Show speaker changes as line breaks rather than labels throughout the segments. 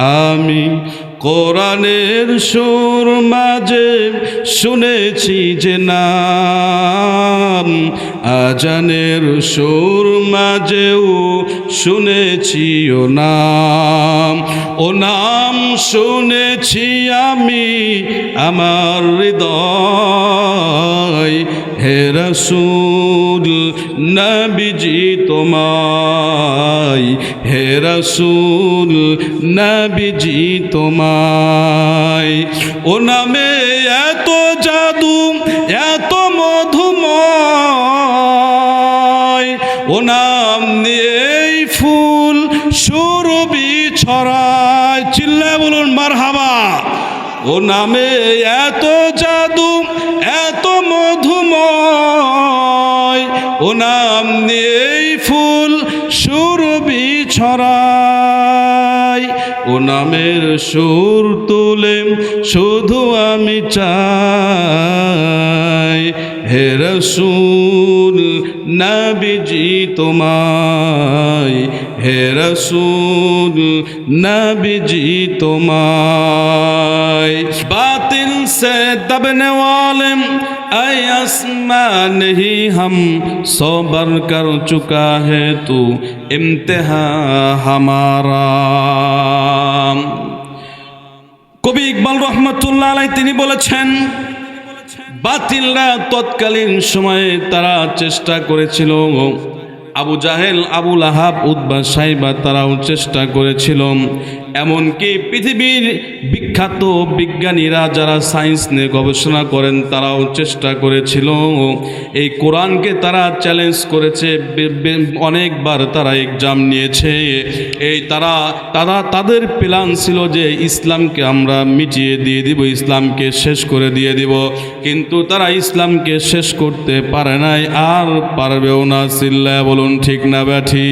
আমি কোরআনের সুর মাঝে শুনেছি যে নাম, আজানের সুর মাঝেও শুনেছি ও নাম। ও নাম শুনেছি আমি আমার হৃদয়, হে রাসূল নবীজি তোমায়, হে রাসূল নবীজি তোমায়। ও নামে এত জাদু এত মধুময়, ও নাম নিয়েই ফুল সুরভি ছড়ায়। চিল্লায় বলুন মারহাবা। ও নামে এত জাদু এত মধুময়, ও নাম নিয়েই ফুল সুরভি ছড়ায়। ও নামের সুর তুলে শুধু আমি চাই, হে রাসূল নবীজি তোমায়, হে রাসূল নবীজি তোমায়। बातिल से दबने वाले ऐ आसमां नहीं हम सोबर कर चुका है तू इम्तिहा हमारा। কবি ইকবাল রহমতুল্লাহ আলাইহি তিনি বলেছেন, বাতিলরা তৎকালীন সময়ে তারা চেষ্টা করেছিল, আবু জাহেল আবু লাহাব উতবা সাইবা তারাও চেষ্টা করেছিল, এমনকি পৃথিবীর বিখ্যাত বিজ্ঞানীরা যারা সায়েন্স নিয়ে গবেষণা করেন তারাও চেষ্টা করেছিল। এই কোরআনকে তারা চ্যালেঞ্জ করেছে, অনেকবার তারা এক্সাম নিয়েছে। এই তাদের প্ল্যান ছিল যে ইসলামকে আমরা মিটিয়ে দিয়ে দিব, ইসলামকে শেষ করে দিয়ে দিব, কিন্তু তারা ইসলামকে শেষ করতে পারে নাই, আর পারবেও না। চিল্লায়া বলুন ঠিক না ব্যাঠি?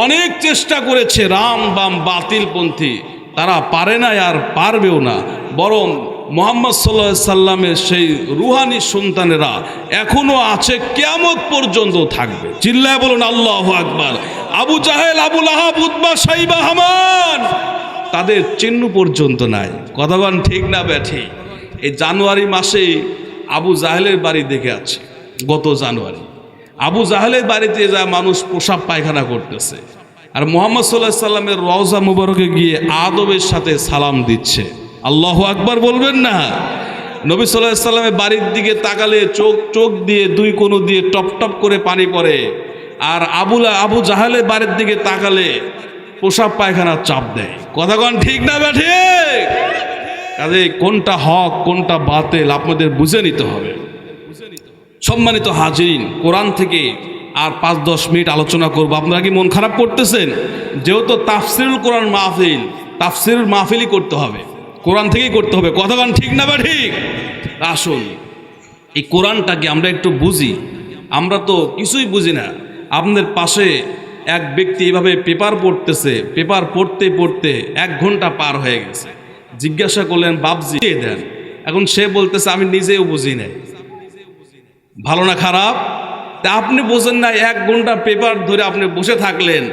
অনেক চেষ্টা করেছে রাম বাম বাতিলপন্থী, তারা পারে না আর পারবেও না। বরং মুহাম্মদ সাল্লাল্লাহু আলাইহি সাল্লামের সেই রুহানি সন্তানেরা এখনো আছে, কিয়ামত পর্যন্ত থাকবে। চিল্লায় বলুন আল্লাহু আকবার। আবু জাহেল আবু লাহাব উতবা সাইবা হামান তাদের চিহ্ন পর্যন্ত নাই। কথাবান ঠিক না ব্যাঠি? এই জানুয়ারি মাসে আবু জাহেলের বাড়ি দেখে আছে, গত জানুয়ারি আবু জাহেলের বাড়িতে যা মানুষ প্রসাব পায়খানা করতেছে, আর মুহাম্মদ সাল্লাল্লাহু আলাইহি সাল্লামের রওজা মুবারকে গিয়ে আদবের সাথে সালাম দিচ্ছে। আল্লাহু আকবার বলবেন না? নবী সাল্লাল্লাহু আলাইহি সাল্লামের বাড়ির দিকে তাকালে চোখ দিয়ে দুই কোণ দিয়ে টপ টপ করে পানি পড়ে, আর আবু জাহেলের বাড়ির দিকে তাকালে প্রসাব পায়খানার চাপ দেয়। কথা কোন ঠিক না ব্যাঠি? কাজে কোনটা হক কোনটা বাতিল আপনাদের বুঝে নিতে হবে। সম্মানিত হাজিরিন, কোরআন থেকে আর 5-10 মিনিট আলোচনা করব। আপনারা কি মন খারাপ করতেছেন? যেহেতু তাফসিরুল কোরআন মাহফিল, তাফসিরুল মাহফিলই করতে হবে, কোরআন থেকেই করতে হবে। কথা কোন ঠিক না বা ঠিক? আসুন এই কোরআনটাকে আমরা একটু বুঝি। আমরা তো কিছুই বুঝি না। আপনাদের পাশে এক ব্যক্তি এইভাবে পেপার পড়তেছে, পেপার পড়তে পড়তে 1 ঘন্টা পার হয়ে গেছে। জিজ্ঞাসা করলেন বাবজি দেন, এখন সে বলতেছে আমি নিজেও বুঝি নাই। ভালো না খারাপ? তা আপনি বোঝেন না, 1 ঘন্টা পেপার ধরে আপনি বসে থাকলেন,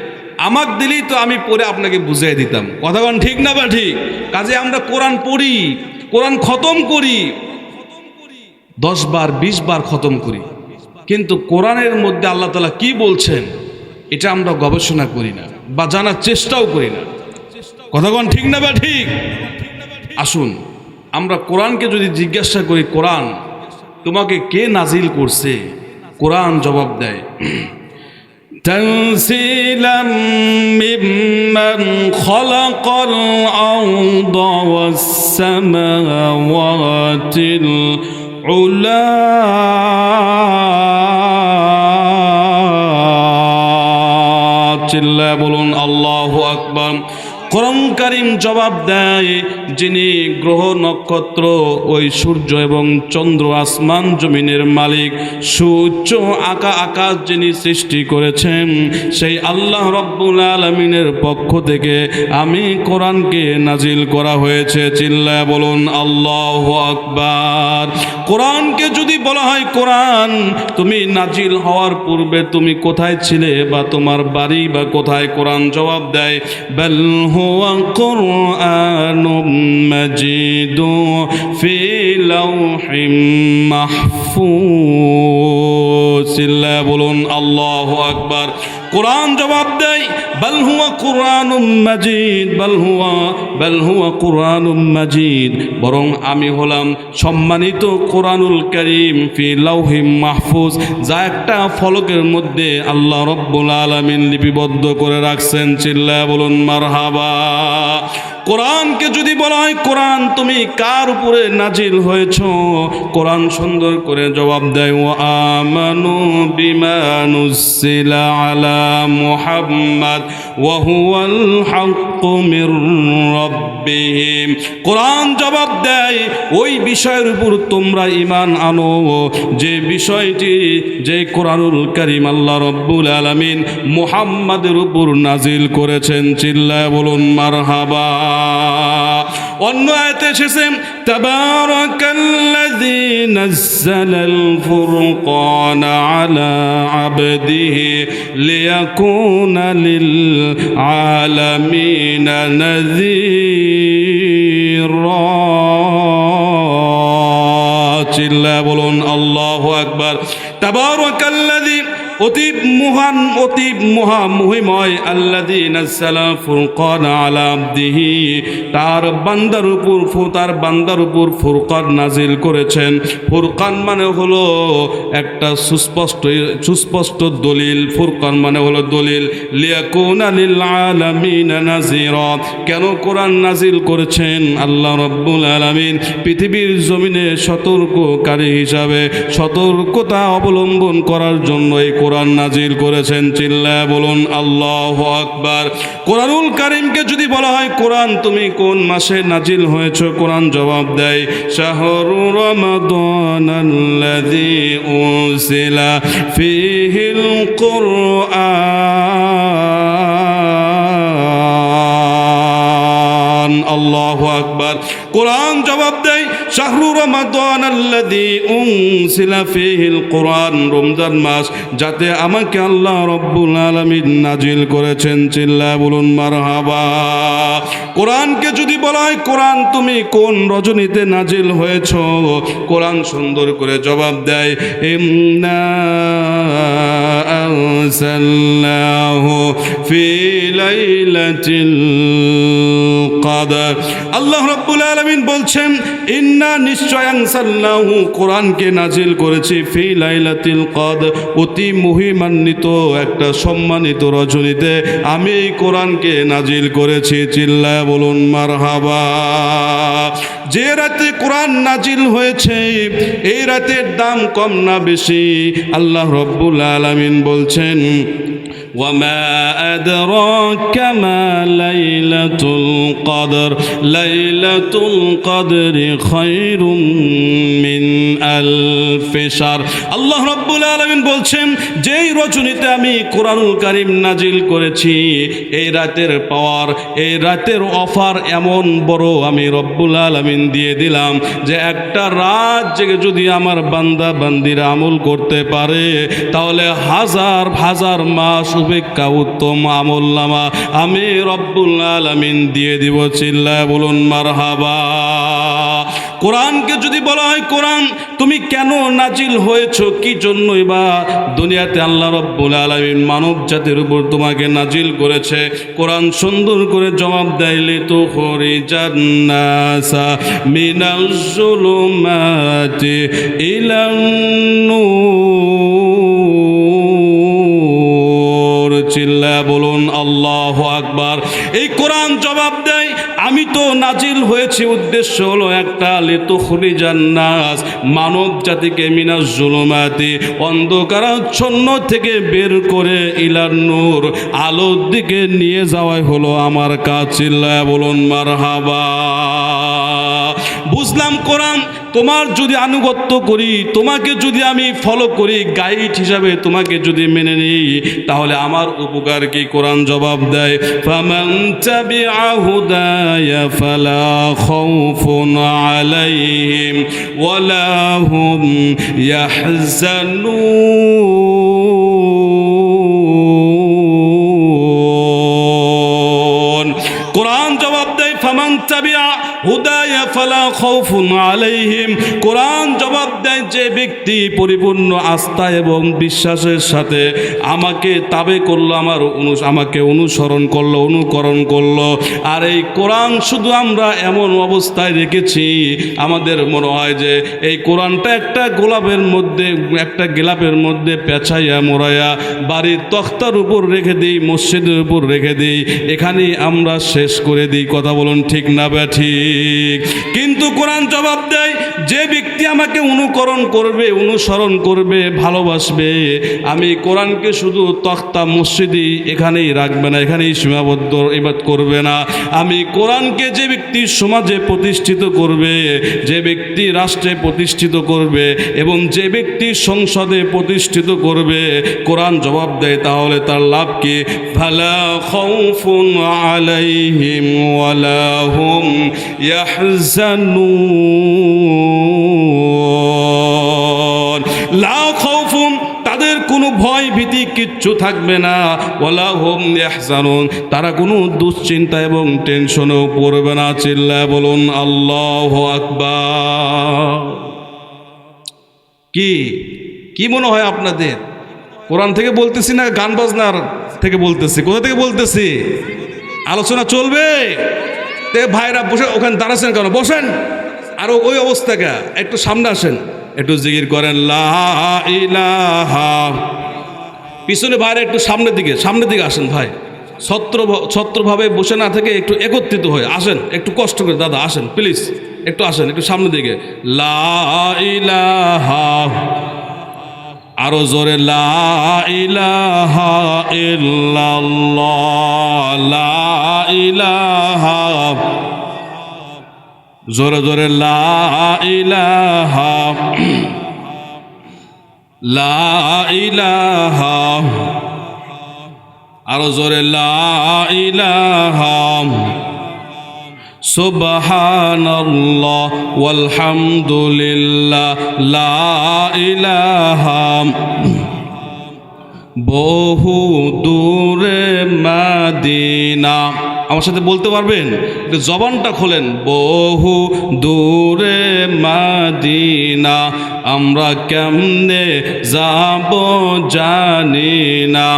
আমাক দিলেই তো আমি পড়ে আপনাকে বুঝিয়ে দিতাম। কথা বলেন ঠিক না বা ঠিক? কাজে আমরা কোরআন পড়ি, কোরআন খতম করি, 10 বার 20 বার খতম করি, কিন্তু কোরআনের মধ্যে আল্লাহ তাআলা কি বলছেন এটা আমরা গবেষণা করি না বা জানার চেষ্টাও করি না। কথা বলেন ঠিক না বা ঠিক? আসুন আমরা কোরআনকে যদি জিজ্ঞাসা করি, কোরআন তোমাকে কে নাজিল করছে, কোরআন জবাব দেয় তানসিলাম মিম্মান খালাকাল আরদা ওয়াস সামাওয়াতিল উলা। চিল্লায়া বলুন আল্লাহু আকবার। কোরআন কারীম জবাব দেয়, যিনি গ্রহ নক্ষত্র, ওই সূর্য এবং চন্দ্র, আসমান জমিনের মালিক, সূর্য আকাশ যিনি সৃষ্টি করেছেন, সেই আল্লাহ রব্বুল আলামিনের পক্ষ থেকে আমি কোরআনকে নাজিল করা হয়েছে। চিল্লায় বলুন আল্লাহু আকবার। কোরআনকে যদি বলা হয় কোরআন, তুমি নাজিল হওয়ার পূর্বে তুমি কোথায় ছিলে বা তোমার বাড়ি বা কোথায়? কোরআন জবাব দেয়, বাল হুয়া কুরআনুম মাজিদু ফি লাওহিম মাহফুজ। চিল্লায় বলুন আল্লাহু আকবার। কোরআন জবাব দেয়, বাল হুয়া কুরআনুম মাজিদ, বাল হুয়া কুরআনুম মাজিদ, বরং আমি হলাম সম্মানিত কোরআনুল কারীম ফি লাওহিম মাহফুজ, যা একটা ফলকের মধ্যে আল্লাহ রব্বুল আলামিন লিপিবদ্ধ করে রাখছেন। চিল্লায় বলুন মারহাবা। কোরআনকে যদি বলা হয় কোরআন, তুমি কার উপরে নাজিল হয়েছ? কোরআন সুন্দর করে জবাব দেয়, ওয়া আমানু বিমা নুজিলা আলা মুহাম্মাদ ওয়া হুয়াল হাক্কু মির রাব্বিহিম। কোরআন জবাব দেয়, ওই বিষয়ের উপর তোমরা ঈমান আনো যে বিষয়টি, যে কোরআনুল কারীম আল্লাহ রব্বুল আলামিন মুহাম্মাদের উপর নাজিল করেছেন। চিল্লায় বলুন মারহাবা। অন্য আয়াতে এসেছে, তাবারাকাল্লাযী নাযালাল ফুরকানা আলা আবদিহি লিয়াকুনা লিল আলামিনা নাযীরা। চিল্লায় বলুন আল্লাহু আকবার। তাবারাকাল্লাযী, অতি মহান, অতি মহামহিময়, আল্লাযী নাযালা ফুরকান আলা আবদিহি, তার বান্দার উপর ফুরকান নাজিল করেছেন। ফুরকান মানে হলো একটা সুস্পষ্ট দলিল। ফুরকান মানে হলো দলিল। লিয়াকুনা লিল আলামিনা নাযীরা, কেন কোরআন নাজিল করেছেন? আল্লাহ রাব্বুল আলামিন পৃথিবীর জমিনে সতর্ককারী হিসাবে, সতর্কতা অবলম্বন করার জন্য এই কোরআন নাজিল করেছেন। চিল্লায় বলুন আল্লাহু আকবার। কোরআনুল কারীমকে যদি বলা হয় কোরআন, তুমি কোন মাসে নাজিল হয়েছ? কোরআন জবাব দেয়, শাহরু রমাদানাল্লাযী উনজিলা ফীহিল কুরআন। আল্লাহু আকবার। কোরআন জবাব দেয়, শাহরু রমাদানাল্লাযী উনজিলা ফীহিল কুরআন, রমজান মাস যাতে আমাকে আল্লাহ রব্বুল আলামিন নাজিল করেছেন। চিল্লায় বলুন মারহাবা। কোরআনকে যদি বলা হয় কোরআন, তুমি কোন রজনীতে নাজিল হয়েছ? কোরআন সুন্দর করে জবাব দেয়, ইন্না আনজালনাহু ফি লাইলাতিল কদর। আল্লাহ রাব্বুল আলামিন বলছেন, ইন্না নিশ্চয় আনজালনাহু, কোরআনকে নাজিল করেছি, ফি লাইলাতিল কদর, অতি মহিমান্বিত একটা সম্মানিত রজনীতে আমি এই কোরআনকে নাজিল করেছি। চিল্লায় বলুন মারহাবা। যে রাতে কোরআন নাজিল হয়েছে, এই রাতের দাম কম না বেশি? আল্লাহ রব্বুল আলামিন বলছেন, ওয়ামা আদরাকা মা লাইলাতুল কদর, লাইলাতুল কদরি খায়রুম মিন আলফি শাহর। আল্লাহ রাব্বুল আলামিন বলছেন, যেই রজনীতে আমি কোরআনুল কারীম নাজিল করেছি, এই রাতের পাওয়ার, এই রাতের অফার এমন বড় আমি রব্বুল আলামিন দিয়ে দিলাম যে একটা রাত জেগে যদি আমার বান্দা বান্দিরা আমল করতে পারে, তাহলে হাজার হাজার মাস উপেক্ষা উত্তম আমলনামা আমি রব্বুল আলামিন দিয়ে দিব। চিল্লায় বলুন মারহাবা। কোরআনকে যদি বলা হয় কোরআন, তুমি কেন নাজিল হয়েছ, কি জন্যই বা দুনিয়াতে আল্লাহ রব্বুল আলামিন মানব জাতির উপর তোমাকে নাজিল করেছে? কোরআন সুন্দর করে জবাব দেয়, লিতুখরিজান নাসা মিনাজ যুলুমাতি ইলান নূর। চিল্লায় বলুন আল্লাহু আকবার। আকবার। এই কোরআন জবাব দেয়, আমি তো নাজিল হয়েছি উদ্দেশ্য হলো একটা, লিতুখরিজান নাস, মানব জাতিকে মিনাজ জুলুমাতি, অন্ধকারাচ্ছন্ন থেকে বের করে ইলান নূর, আলোর দিকে নিয়ে যাওয়াই হলো আমার কাজ। চিল্লায় বলুন মারহাবা। বুঝলাম কোরআন তোমার যদি আনুগত্য করি, তোমাকে যদি আমি ফলো করি, গাইড হিসাবে তোমাকে যদি মেনে নিই, তাহলে আমার উপকার কি? কোরআন জবাব দেয়, ফামান তাবিআ হুদায়া ফালা খাউফুন আলাইহিম ওয়ালা হুম ইয়াহজানুন। কোরআন জবাব দেয়, ফামান তাবিআ হুদায়া ফালা খাউফুন আলাইহিম। কোরআন জবাব দেয়, যে ব্যক্তি পরিপূর্ণ আস্থা এবং বিশ্বাসের সাথে আমাকে তাবে করলো, আমাকে অনুসরণ করলো, অনুকরণ করলো। আর এই কোরআন শুধু আমরা এমন অবস্থায় রেখেছি, আমাদের মনে হয় যে এই কোরআনটা একটা গেলাপের মধ্যে পেঁচাইয়া মোড়াইয়া বাড়ির তক্তার উপর রেখে দিই, মসজিদের উপর রেখে দিই, এখানেই আমরা শেষ করে দিই। কথা বলুন ঠিক না ব্যাঠিক? কিন্তু কোরআন জবাব দেয়, যে ব্যক্তি আমাকে অনুকরণ করবে, অনুসরণ করবে, ভালোবাসবে, আমি কোরআনকে শুধু তক্তা মসজিদই এখানেই রাখবে না, এখানেই সীমাবদ্ধ ইবাদত করবে না। আমি কোরআনকে যে ব্যক্তি সমাজে প্রতিষ্ঠিত করবে, যে ব্যক্তি রাষ্ট্রে প্রতিষ্ঠিত করবে এবং যে ব্যক্তি সংসদে প্রতিষ্ঠিত করবে, কোরআন জবাব দেয়, তাহলে তার লাভ কি? ফালা খাউফুন আলাইহিম ওয়ালা হুম ইয়াহজানুন। লা খাউফুন, তাদের কোনো ভয় ভীতি কিচ্ছু থাকবে না, ওয়ালা হুম ইয়াহজানুন, তারা কোনো দুশ্চিন্তা এবং টেনশনেও পড়বে না। চিল্লায় বলুন আল্লাহু আকবার। কি মনে হয় আপনাদের? কোরআন থেকে বলতেছি না গান বাজনার থেকে বলতেছি? কোথা থেকে বলতেছি? আলোচনা চলবে। ভাইরা বসে ওখানে দাঁড়াচ্ছেন কেন? বসেন। আর ওই অবস্থাকে একটু সামনে আসেন, একটু জিকির করেন লা ইলাহা। পিছনে ভাইরা একটু সামনের দিকে আসেন ভাই, ছত্রভাবে বসে না থেকে একটু একত্রিত হয়ে আসেন, একটু কষ্ট করে দাদা আসেন প্লিজ, একটু আসেন একটু সামনের দিকে। লা ইলাহা, আরো জোরে লা ইলাহা ইল্লাল্লাহ, লা ইলাহা, জোরে জোরে লা ইলাহা, লা ইলাহা, আরো জোরে লা ইলাহা, সুবহানাল্লাহ ওয়ালহামদুলিল্লাহ লা ইলাহা। বহু দূরে মদিনা, আমার সাথে বলতে পারবেন? একটু জবানটা খোলেন। বহু দূরে মদিনা, আমরা কেমনে যাব জানি না।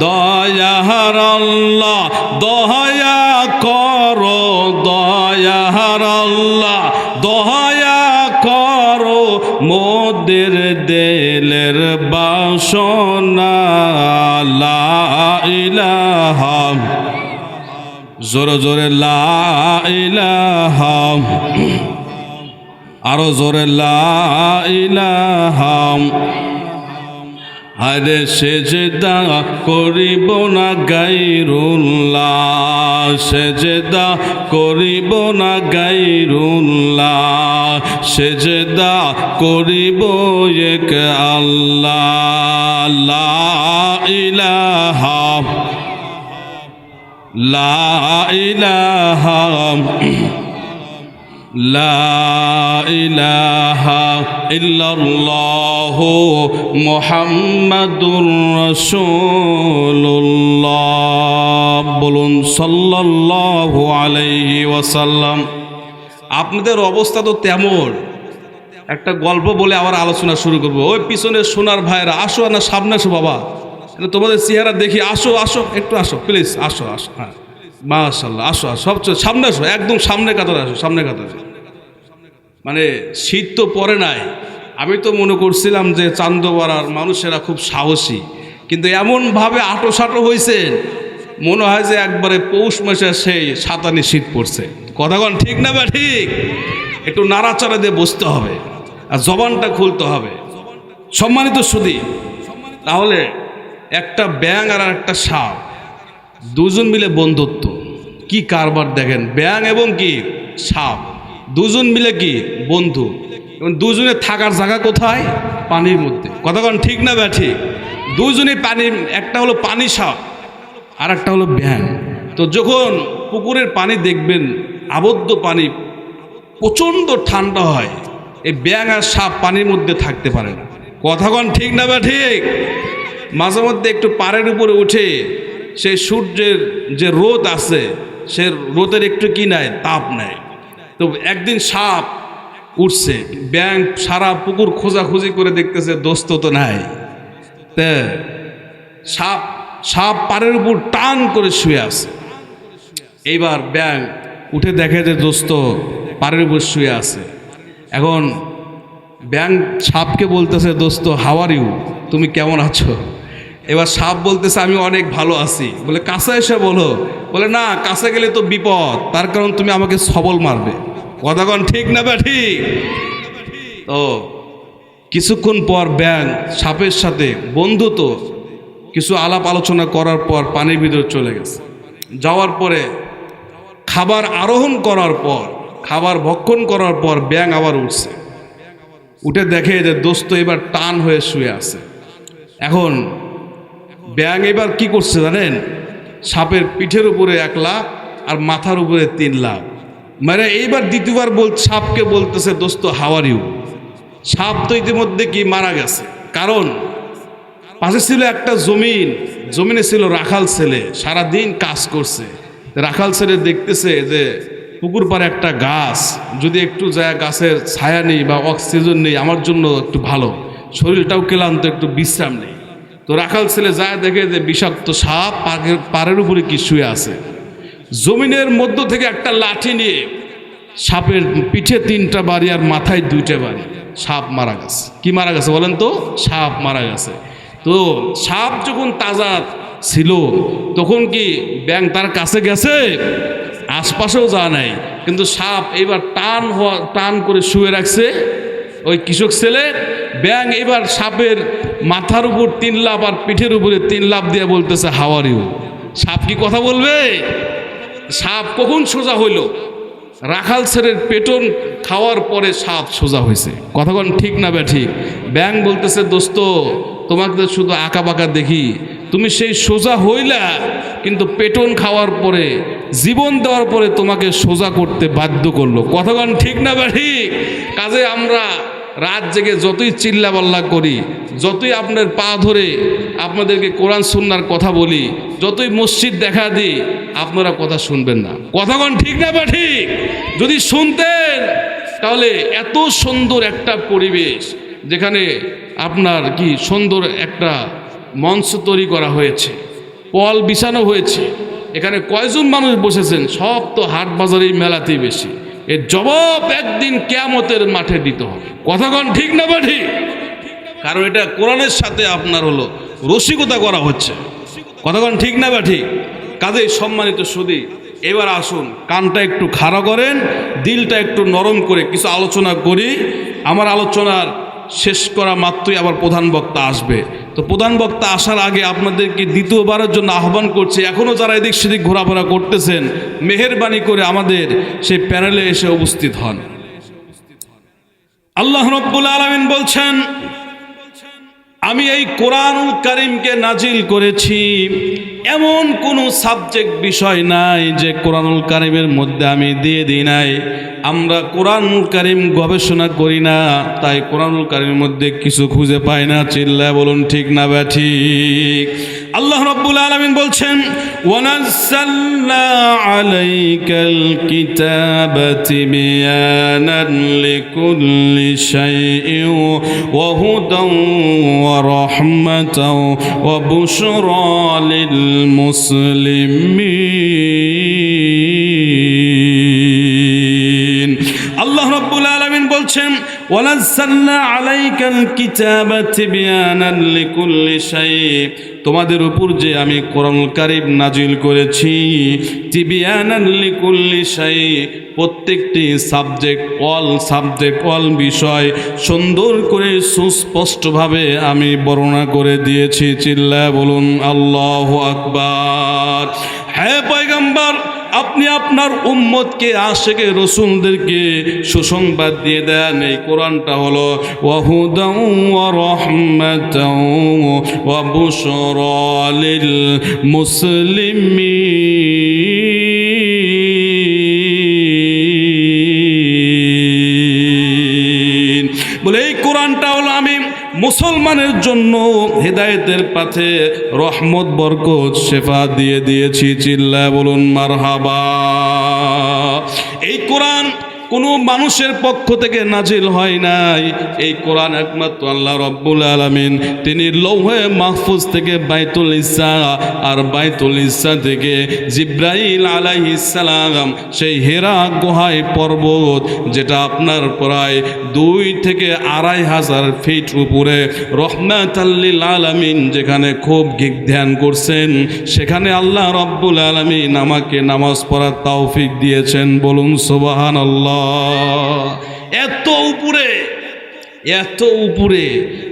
দয়ার আল্লাহ দয়া করো, দয়ার আল্লাহ দয়া করো, মোদের দিলের বাসনা। লা ইলাহা, জোরে জোরে লা ইলাহা, আরো জোরে লা ইলাহা। আরে সেজদা করিব না গায়রুল্লাহ, সেজদা করিব না গায়রুল্লাহ, সেজদা করিব এক আল্লাহ। লা ইলাহা, লা ইলাহা, লা ইলাহা ইল্লাল্লাহু মুহাম্মাদুর রাসূলুল্লাহ। বলুন সাল্লাল্লাহু আলাইহি ওয়াসাল্লাম। আপনাদের অবস্থা তো তেমন। একটা গল্প বলে আবার আলোচনা শুরু করব। ওই পিছনে সোনার ভাইরা আসো না, সামনে আসো বাবা, তোমাদের চেহারা দেখি। আসো আসো, একটু আসো প্লিজ, আসো আসো। হ্যাঁ মাশাআল্লাহ, আসো আসো, সবচেয়ে সামনে আসো, একদম সামনে কাতারে আসো, সামনে কাতারে। মানে শীত তো পড়ে নাই। আমি তো মনে করছিলাম যে চান্দপাড়ার মানুষেরা খুব সাহসী, কিন্তু এমনভাবে আটো সাটো হয়েছেন, মনে হয় যে একবারে পৌষ মাসে সেই সাতানি শীত পড়ছে। কথাগণ ঠিক না বা ঠিক? একটু নাড়াচাড়া দিয়ে বসতে হবে আর জবানটা খুলতে হবে। সম্মানিত সুধী, তাহলে একটা ব্যাঙ আর একটা সাপ দুজন মিলে বন্ধুত্ব, কি কারবার দেখেন! ব্যাঙ এবং কি সাপ দুজন মিলে কি বন্ধু, এবং দুজনে থাকার জায়গা কোথায়? পানির মধ্যে। কথাগণ ঠিক না বা ঠিক? দুজনে পানি, একটা হলো পানি সাপ আর একটা হলো ব্যাঙ। তো যখন পুকুরের পানি দেখবেন আবদ্ধ পানি, প্রচণ্ড ঠান্ডা হয়, এই ব্যাঙ আর সাপ পানির মধ্যে থাকতে পারে না। কথাগণ ঠিক না বা ঠিক? মাঝে মধ্যে একটু পাড়ের উপরে উঠে সেই সূর্যের যে রোদ আছে, সে রোদের একটু কি নেয়, তাপ নেয়। তো একদিন সাপ উঠছে, ব্যাঙ সারা পুকুর খোঁজাখুঁজি করে দেখতেছে দোস্ত তো নাই। তে সাপ পাড়ের উপর টান করে শুয়ে আছে। এইবার ব্যাঙ উঠে দেখে যে দোস্ত পাড়ের উপর শুয়ে আছে। এখন ব্যাঙ সাপকে বলতেছে, দোস্ত হাউ আর ইউ, তুমি কেমন আছো? এবার সাপ বলতেছে, আমি অনেক ভালো আছি। বলে কাছে এসে বলো। বলে না, কাছে গেলে তো বিপদ, তার কারণ তুমি আমাকে সবল মারবে। কথাগণ ঠিক না বা ঠিক? তো কিছুক্ষণ পর ব্যাঙ সাপের সাথে বন্ধুত্ব কিছু আলাপ আলোচনা করার পর পানির ভিতরে চলে গেছে। যাওয়ার পরে খাবার আরোহণ করার পর, খাবার ভক্ষণ করার পর ব্যাঙ আবার উঠছে। উঠে দেখে যে দোস্ত এবার টান হয়ে শুয়ে আছে। এখন ব্যাঙ এবার কি করছে জানেন? সাপের পিঠের উপরে 1 লাফ আর মাথার উপরে 3 লাফ মানে এইবার দ্বিতীয়বার সাপকে বলতেছে, দোস্ত হাউ আর ইউ। সাপ তো ইতিমধ্যে কি মারা গেছে, কারণ পাশে ছিল একটা জমিনে ছিল রাখাল ছেলে, সারাদিন কাজ করছে। রাখাল ছেলে দেখতেছে যে পুকুর পাড়ে একটা গাছ, যদি একটু যায় গাছের ছায়া নেই বা অক্সিজেন নেই, আমার জন্য একটু ভালো, শরীরটাও ক্লান্ত, একটু বিশ্রাম নেই। তো রাখাল ছেলে যায় দেখে যে বিষাক্ত সাপ পাড়ের উপরে কি শুয়ে আছে। জমিনের মধ্য থেকে একটা লাঠি নিয়ে সাপের পিঠে 3টা বাড়ি আর মাথায় 2টা বাড়ি, সাপ মারা গেছে। কি মারা গেছে বলেন তো? সাপ মারা গেছে। তো সাপ যখন তাজা ছিল তখন কি ব্যাঙ তার কাছে গেছে? আশপাশেও যাওয়া নাই। কিন্তু সাপ এবার টান করে শুয়ে রাখছে ওই কৃষক ছেলে। ব্যাঙ এবার সাপের মাথার উপর 3 লাফ আর পিঠের উপরে 3 লাফ দিয়ে বলতেছে হাউ আর ইউ। সাপ কি কথা বলবে? সাপ কখন সোজা হইল? রাখাল ছেলের পেটন খাওয়ার পরে সাপ সোজা হয়েছে। কথাগণ ঠিক না বে ঠিক? ব্যাঙ বলতেছে, দোস্ত তোমাকে তো শুধু আঁকা বাঁকা দেখি, তুমি সেই সোজা হইলা, কিন্তু পেটন খাওয়ার পরে, জীবন দেওয়ার পরে তোমাকে সোজা করতে বাধ্য করলো। কথাগণ ঠিক না বে ঠিক? কাজে আমরা রাত জেগে যতই চিল্লা পাল্লা করি, যতই আপনার পা ধরে আপনাদেরকে কোরআন সুন্নাহর কথা বলি, যতই মসজিদ দেখা দিই, আপনারা কথা শুনবেন না। কথাগণ ঠিক না বা ঠিক? যদি শুনতেন তাহলে এত সুন্দর একটা পরিবেশ, যেখানে আপনার কি সুন্দর একটা মঞ্চ তৈরি করা হয়েছে, পল বিছানো হয়েছে, এখানে কয়জন মানুষ বসেছেন, সব তো হাট বাজারের মেলাতেই বেশি। এর জবাব একদিন কিয়ামতের মাঠে দিতে হবে। কথাগণ ঠিক না বা ঠিক? কারণ এটা কোরআনের সাথে আপনার হলো রসিকতা করা হচ্ছে। কথাগণ ঠিক না বা ঠিক? কাজেই সম্মানিত সুধী, এবার আসুন কানটা একটু খাড়া করেন, দিলটা একটু নরম করে কিছু আলোচনা করি। আমার আলোচনার শেষ করা মাত্রই আবার প্রধান বক্তা আসবে। তো প্রধান বক্তা আসার আগে আপনাদেরকে দ্বিতীয়বারের জন্য আহ্বান করছি, এখনও যারা এদিক সেদিক ঘোরাফেরা করতেছেন, মেহেরবানি করে আমাদের সেই প্যানেলে এসে উপস্থিত হন। আল্লাহ রাব্বুল আলামিন বলছেন, আমি এই কোরআনুল কারীমকে নাজিল করেছি, এমন কোনো সাবজেক্ট বিষয় নাই যে কোরআনুল কারীমের মধ্যে আমি দিয়ে দিই নাই। আমরা কোরআনুল কারীম গবেষণা করি না, তাই কোরআনুল কারীমের মধ্যে কিছু খুঁজে পাই না। চিল্লায় বলুন ঠিক না বা ঠিক? আল্লাহ রাব্বুল আলামিন বলছেন, ওয়ানাজ্জালনা আলাইকাল কিতাবা তিবয়ানান লিকুল্লি শাইইন ওয়া হুদান ওয়া রাহমাতাও ওয়া বুশরা লিল মুসলিমিন। আল্লাহ রাব্বুল আলামিন বলছেন, ওয়ানাজ্জালনা আলাইকাল কিতাবা তিবয়ানান লিকুল্লি শাই, তোমাদের উপর যে আমি কোরআনুল কারীম নাজিল করেছি তিবিয়ানান লিকুল্লি শাই, প্রত্যেকটি সাবজেক্ট অল বিষয় সুন্দর করে সুস্পষ্টভাবে আমি বর্ণনা করে দিয়েছি। চিল্লায় বলুন আল্লাহু আকবার। হ্যাঁ পয়গম্বর, আপনি আপনার উম্মতকে আশিকে রাসূলদেরকে সুসংবাদ দিয়ে দেন এই কোরআনটা হলো ওয়াহুদাও ওয়া রাহমাতাও ওয়া বুশরা লিল মুসলিমিন। বলে এই কোরআনটা হলো আমি মুসলমানের জন্য হেদায়েতের পথে রহমত বরকত শেফা দিয়ে দিয়েছি। চিল্লায় বলুন মারহাবা। এই কোরআন কোনো মানুষের পক্ষ থেকে নাজিল হয় নাই। এই কোরআন একমাত্র আল্লাহ রব্বুল আলামিন তিনি লৌহে মাহফুজ থেকে বাইতুল ইসা, আর বাইতুল ইসা থেকে জিব্রাইল আলাইহিস সালাম সেই হেরা গুহায় পর্বত, যেটা আপনার প্রায় 2 থেকে 2,500 ফিট উপরে, রহমাতাল লিল আলামিন যেখানে খুব ধ্যান করছেন, সেখানে আল্লাহ রব্বুল আলামিন আমাকে নামাজ পড়ার তৌফিক দিয়েছেন। বলুন সুবহানাল্লাহ। এত উপরে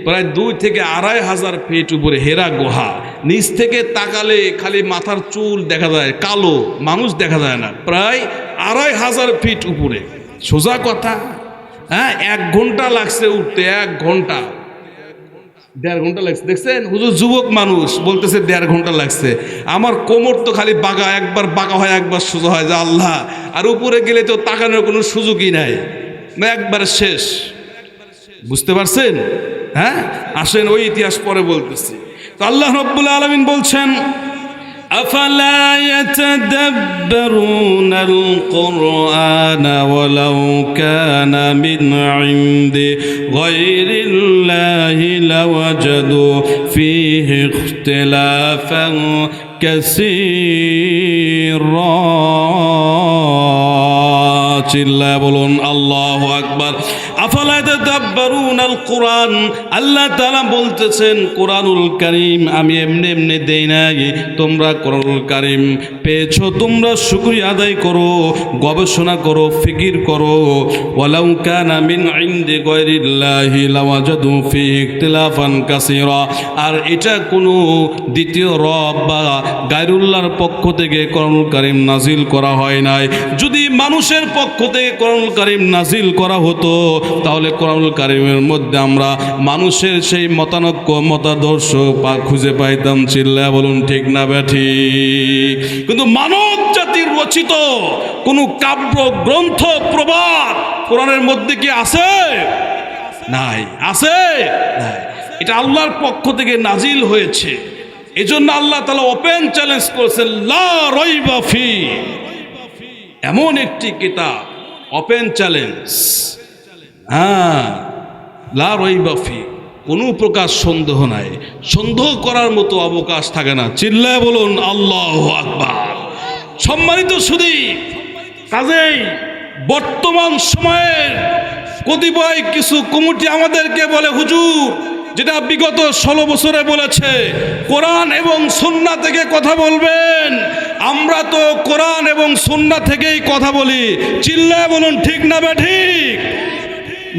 প্রায় 2 থেকে 2,500 ফিট উপরে হেরা গুহা। নিচ থেকে তাকালে খালি মাথার চুল দেখা যায়, কালো মানুষ দেখা যায় না। প্রায় 2,500 ফিট উপরে। সোজা কথা, হ্যাঁ 1 ঘন্টা লাগছে উঠতে, 1 ঘন্টা 1.5 ঘন্টা লাগছে। দেখছেন হুজুর, যুবক মানুষ বলতেছে 1.5 ঘন্টা লাগছে। আমার কোমর তো খালি বাঁকা, একবার বাঁকা হয় একবার সোজা হয়, যা আল্লাহ। আর উপরে গেলে তো তাকানোর কোনো সুযোগই নাই, একবার শেষ। বুঝতে পারছেন? হ্যাঁ আসেন ওই ইতিহাস পরে বলতেছি। তো আল্লাহ রাব্বুল আলামিন বলছেন أفلا يتدبرون القرآن ولو كان من عند غير الله لوجدوا فيه اختلافا كثيرا। চিল্লায় বলুন আল্লাহু আকবার। আফালা ইয়াতাদাব্বারুনাল কুরআন, আল্লাহ তাআলা বলতেছেন কোরআনুল কারীম আমি এমনি এমনি দেই নাই। তোমরা কোরআনুল কারীম পেয়েছো, তোমরা শুকরিয়া আদায় করো, গবেষণা করো, ফিকির করো। ওয়ালাউ কানা মিন ইনদি গায়রিল্লাহি লাওয়াজাদু ফিহি ইখতিলাফান কাসীরা। আর এটা কোনো দ্বিতীয় রব বা গায়রুল্লাহর পক্ষ থেকে কোরআনুল কারীম নাজিল করা হয় নাই। যদি মানুষের পক্ষ থেকে কোরআনুল কারীম নাজিল করা হতো, তাহলে কোরআনুল কারীমের মধ্যে আমরা মানুষের সেই মতাদর্শ খুঁজে পাইতাম। চিল্লায়া বলুন ঠিক না ব্যাঠিক? কিন্তু মানব জাতির রচিত কোনো কাব্য গ্রন্থ প্রবাদ কোরআনের মধ্যে কি আছে? নাই। আছে? নাই। এটা আল্লাহর পক্ষ থেকে নাজিল হয়েছে। এজন্য আল্লাহ তাআলা ওপেন চ্যালেঞ্জ করেছেন লা রাইবা ফি, এমন একটি কিতাব, ওপেন চ্যালেঞ্জ। হ্যাঁ লা রাইবা ফি, কোনো প্রকার সন্দেহ নাই, সন্দেহ করার মতো অবকাশ থাকে না। চিল্লায় বলুন আল্লাহু আকবার। সম্মানিত সুধী, কাজেই বর্তমান সময়ের কতিপয় কিছু কমিটি আমাদেরকে বলে হুজুর, যেটা বিগত 16 বছরে বলেছে কোরআন এবং সুন্নাহ থেকে কথা বলবেন। আমরা তো কোরআন এবং সুন্নাহ থেকেই কথা বলি। চিল্লায় বলুন ঠিক না ঠিক?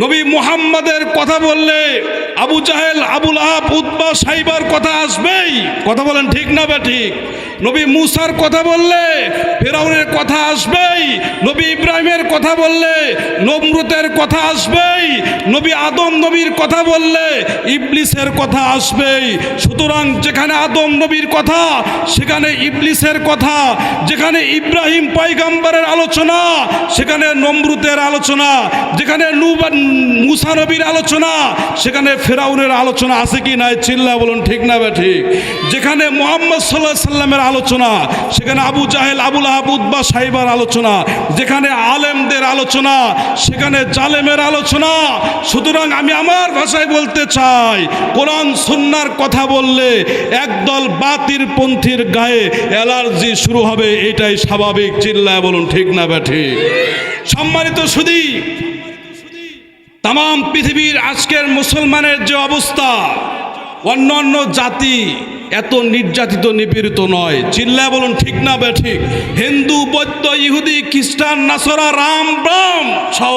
নবী মুহাম্মাদের কথা বললে আবু জাহেল, আবু লাহাব, উতবা, সাইবার কথা আসবেই। কথা বলেন ঠিক না ঠিক? নবী মুসার কথা বললে ফেরাউনের কথা আসবেই। নবী ইব্রাহিমের কথা বললে নমরুদের কথা আসবেই। নবী আদম নবীর কথা বললে ইবলিসের কথা আসবেই। সুতরাং যেখানে আদম নবীর কথা, সেখানে ইবলিসের কথা। যেখানে ইব্রাহিম পয়গম্বরের আলোচনা, সেখানে নমরুদের আলোচনা। যেখানে মুসা নবীর আলোচনা, সেখানে ফেরাউনের আলোচনা আছে কি নাই? চিল্লা বলুন ঠিক না ঠিক? যেখানে মুহাম্মদ সাল্লাল্লাহু আলাইহি সাল্লামের আলোচনা, সেখানে আবু জাহেল, আবু লাহাব, উতবা, সাইবার আলোচনা। যেখানে আলেমদের আলোচনা, সেখানে জালেমের আলোচনা। সুতরাং আমি আমার ভাষায় বলতে চাই, কোরআন সুন্নাহর কথা বললে একদল বাতিল পন্থীর গায়ে অ্যালার্জি শুরু হবে, এটাই স্বাভাবিক। চিল্লায় বলুন ঠিক না ঠিক? সম্মানিত সুধী, তাম পৃথিবীর আজকের মুসলমানের যে অবস্থা, অন্য অন্য জাতি এত নির্যাতিত নিপীড়িত নয়। চিল্লায় বলুন ঠিক না বেঠিক? হিন্দু, বৌদ্ধ, ইহুদি, খ্রিস্টান, নাসরা, রাম বাম সহ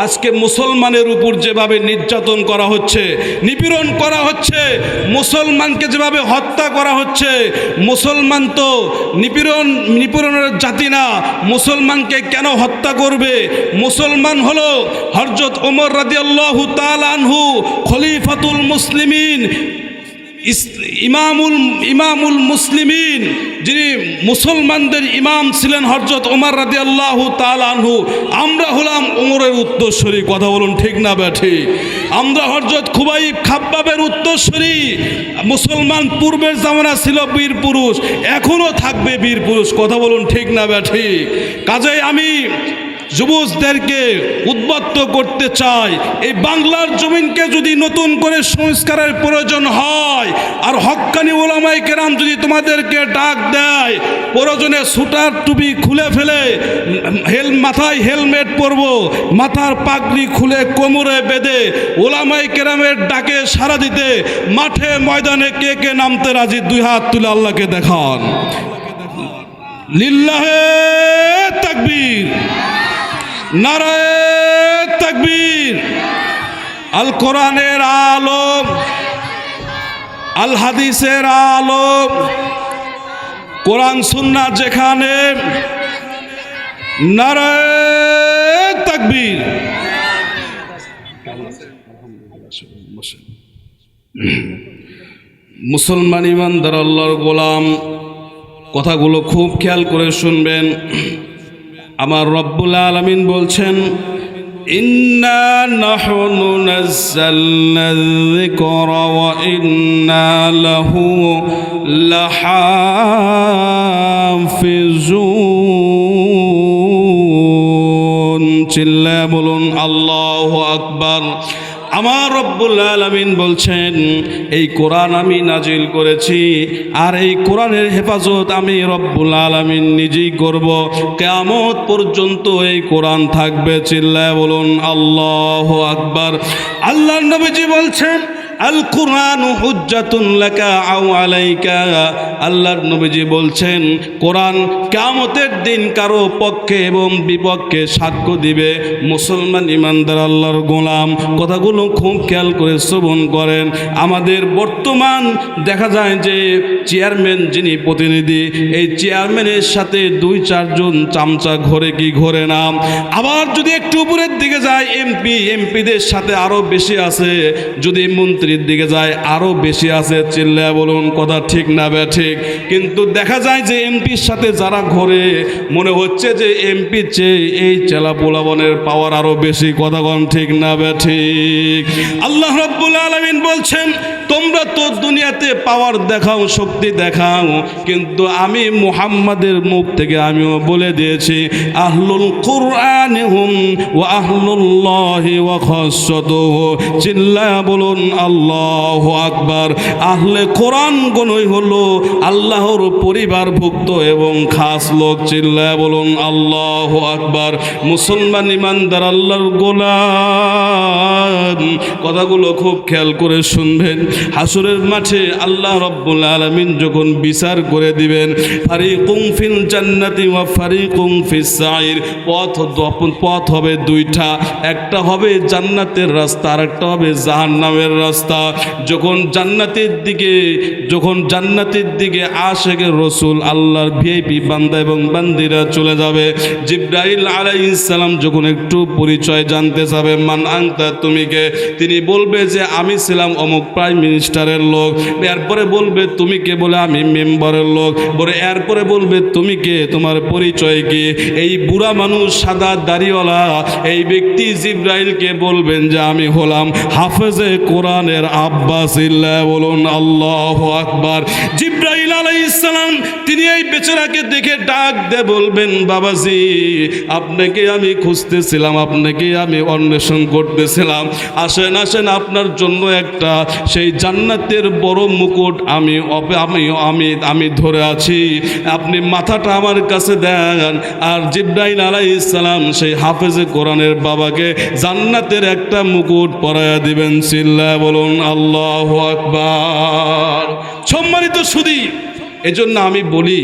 আজকে মুসলমানের উপর যেভাবে নির্যাতন করা হচ্ছে, নিপীড়ন করা হচ্ছে, মুসলমানকে যেভাবে হত্যা করা হচ্ছে, মুসলমান তো নিপীড়নের জাতি না, মুসলমানকে কেন হত্যা করবে? মুসলমান হলো হযরত ওমর রাদিয়াল্লাহু তাআলা আনহু, খলিফাতুল মুসলিমিন, ইমামুল মুসলিমিন, যিনি মুসলমানদের ইমাম ছিলেন হযরত ওমর রাদিয়াল্লাহু তাআলা আনহু। আমরা হলাম ওমরের উত্তরসূরি। কথা বলুন ঠিক না বেঠিক? আমরা হযরত খুবাইব খাব্বাবের উত্তরসূরি। মুসলমান পূর্বের জামানা ছিল বীর পুরুষ, এখনো থাকবে বীর পুরুষ। কথা বলুন ঠিক না বেঠিক? কাজেই আমি যুবকদেরকে উদ্বুদ্ধ করতে চাই, এই বাংলার জমিনকে যদি নতুন করে সংস্কারের প্রয়োজন হয়, আর হক্কানি ওলামায়ে কেরাম যদি তোমাদেরকে ডাক দেয়, প্রয়োজনে সুটার টুপি খুলে ফেলে মাথায় হেলমেট পরব, মাথার পাগড়ি খুলে কোমরে বেঁধে ওলামায়ে কেরামের ডাকে সাড়া দিতে মাঠে ময়দানে কে কে নামতে রাজি? দুই হাত তুলে আল্লাহকে দেখান। লিল্লাহে তাকবীর, নারায়ে তাকবীর। আল কোরআনের আলো, আল হাদিসের আলো, কোরআন সুন্নাহ যেখানে, নারায়ে তাকবীর। মুসলমান ইমানদার আল্লাহর গোলাম, কথাগুলো খুব খেয়াল করে শুনবেন। আমার রব্বুল আলামিন বলছেন, ইন্না নাহনু নাযালনা যিকরা ওয়া ইন্না লাহু লাহাফিজুন। চিল্লায়ে বলুন আল্লাহু আকবার। আমার রব্বুল আলামিন বলছেন, এই কোরআন আমি নাজিল করেছি, আর এই কোরআনের হেফাজত আমি রব্বুল আলামিন নিজেই করব। কিয়ামত পর্যন্ত এই কোরআন থাকবে। চিল্লায়ে বলুন আল্লাহু আকবার। আল্লাহর নবীজি বলছেন, আল কোরআন হুজ্জাতুন লাকা আও আলাইকা। আল্লাহর নবীজি বলছেন, কোরআন কিয়ামতের দিন কারো পক্ষে এবং বিপক্ষে সাক্ষ্য দিবে। মুসলমান ইমানদার আল্লাহর গোলাম, কথাগুলো খুব খেয়াল করে শ্রবণ করেন। আমাদের বর্তমান দেখা যায় যে চেয়ারম্যান যিনি প্রতিনিধি, এই চেয়ারম্যানের সাথে 2-4 জন চামচা ঘোরে কি ঘোরে না। আবার যদি একটু উপরের দিকে যায়, এমপিদের সাথে আরও বেশি আছে। যদি মন্ত্রীর দিকে যায় আরও বেশি আছে। চিল্লায়া বলুন কথা ঠিক না বেঠিক? কিন্তু দেখা যায় যে এমপির সাথে যারা ঘোরে, মনে হচ্ছে যে এমপির চেয়ে এই চেলা পোলাবনের পাওয়ার আরও বেশি। কথা কোন ঠিক না বেঠিক? আল্লাহ রাব্বুল আলামিন বলছেন, তোমরা তো দুনিয়াতে পাওয়ার দেখাও, শক্তি দেখাও, কিন্তু আমি মুহাম্মাদের মুখ থেকে আমিও বলে দিয়েছি, আহলুল কুরআন হুম ওয়া আহলুল্লাহি ওয়া খাসসাতুহু। চিল্লায়া বলুন আল্লাহু আকবার। আহলে কোরআন গণই হলো আল্লাহর পরিবারভুক্ত এবং খাস লোক। চিল্লায়া বলুন আল্লাহু আকবার। মুসলমান ইমানদার আল্লাহর গোলাম, কথাগুলো খুব খেয়াল করে শুনবেন। হাসরের মাঠে আল্লাহ রাব্বুল আলামিন যখন বিচার করে দিবেন, ফারিকুম ফিল জান্নাতি ওয়া ফারিকুম ফিস সাইর, পথ হবে দুইটা। একটা হবে জান্নাতের রাস্তা, আর একটা হবে জাহান্নামের রাস্তা। যখন জান্নাতের দিকে আশিকের রাসূল, আল্লাহর ভিআইপি বান্দা এবং বান্দিরা চলে যাবে, জিবরাইল আলাইহিস সালাম যখন একটু পরিচয় জানতে যাবে, মান আনতা, তুমি কে? তিনি বলবে যে আমি ছিলাম অমুক প্রাইম মিনিস্টারের লোক। এরপরে বলবে তুমি কে? বলে আমি মেম্বারের লোক। বলে এরপরে বলবে তুমি কে, তোমার পরিচয় কি? এই বুড়া মানুষ সাদা দাড়িওয়ালা এই ব্যক্তি জিবরাইলকে বলবেন যে আমি হলাম হাফেজে কোরআনের আব্বা। চিল্লায়া বলুন আল্লাহু আকবার। জিবরাইল আলাইহিস সালাম তিনি এই বেচারাকে দেখে ডাক দে বলবেন, বাবাজি আপনাকে আমি খুঁজতেছিলাম, আপনাকে আমি অন্বেষণ করতেছিলাম, আসেন আসেন আপনার জন্য একটা সেই জান্নাতের বড় মুকুট আমি ধরে আছি, আপনি মাথাটা আমার কাছে দেন। আর জিবরাইল আলাইহিস সালাম সেই হাফেজে কোরআনের বাবাকে জান্নাতের একটা মুকুট পরায়া দিবেন। চিল্লায় বলুন আল্লাহু আকবার। সম্মানিত সুধী, এজন্য আমি বলি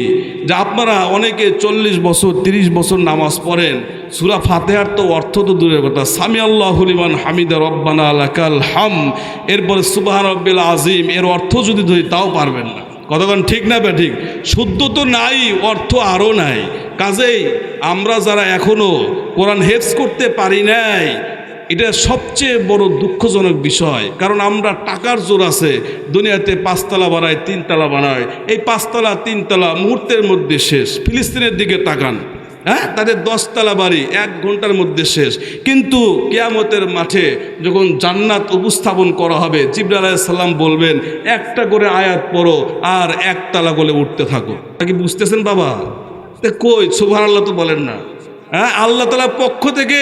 যে আপনারা অনেকে 40 বছর 30 বছর নামাজ পড়েন, সূরা ফাতিহার তো অর্থ তো দূরের কথা, সামি আল্লাহু লিমান হামিদা রব্বানা লাকাল হাম, এরপরে সুবহান রাব্বিল আযীম, এর অর্থ যদি ধরি তাও পারবেন না। কতক্ষণ ঠিক না ঠিক? শুদ্ধ তো নাই, অর্থ আরও নাই। কাজেই আমরা যারা এখনো কোরআন হেফজ করতে পারি নাই, এটা সবচেয়ে বড় দুঃখজনক বিষয়। কারণ আমরা টাকার জোর আছে, দুনিয়াতে 5 তলা বানায় 3 তলা বানায়, এই 5 তলা 3 তলা মুহূর্তের মধ্যে শেষ। ফিলিস্তিনের দিকে তাকান, হ্যাঁ, তাদের 10 তলা বাড়ি 1 ঘন্টার মধ্যে শেষ। কিন্তু কিয়ামতের মাঠে যখন জান্নাত উপস্থাপন করা হবে, জিবরাইল আলাইহিস সালাম বলবেন একটা করে আয়াত পড়ো আর 1 তলা গলে উঠতে থাকো। কি বুঝতেছেন বাবা? কই সুবহানাল্লাহ তো বলেন না। হ্যাঁ, আল্লাহ তাআলার পক্ষ থেকে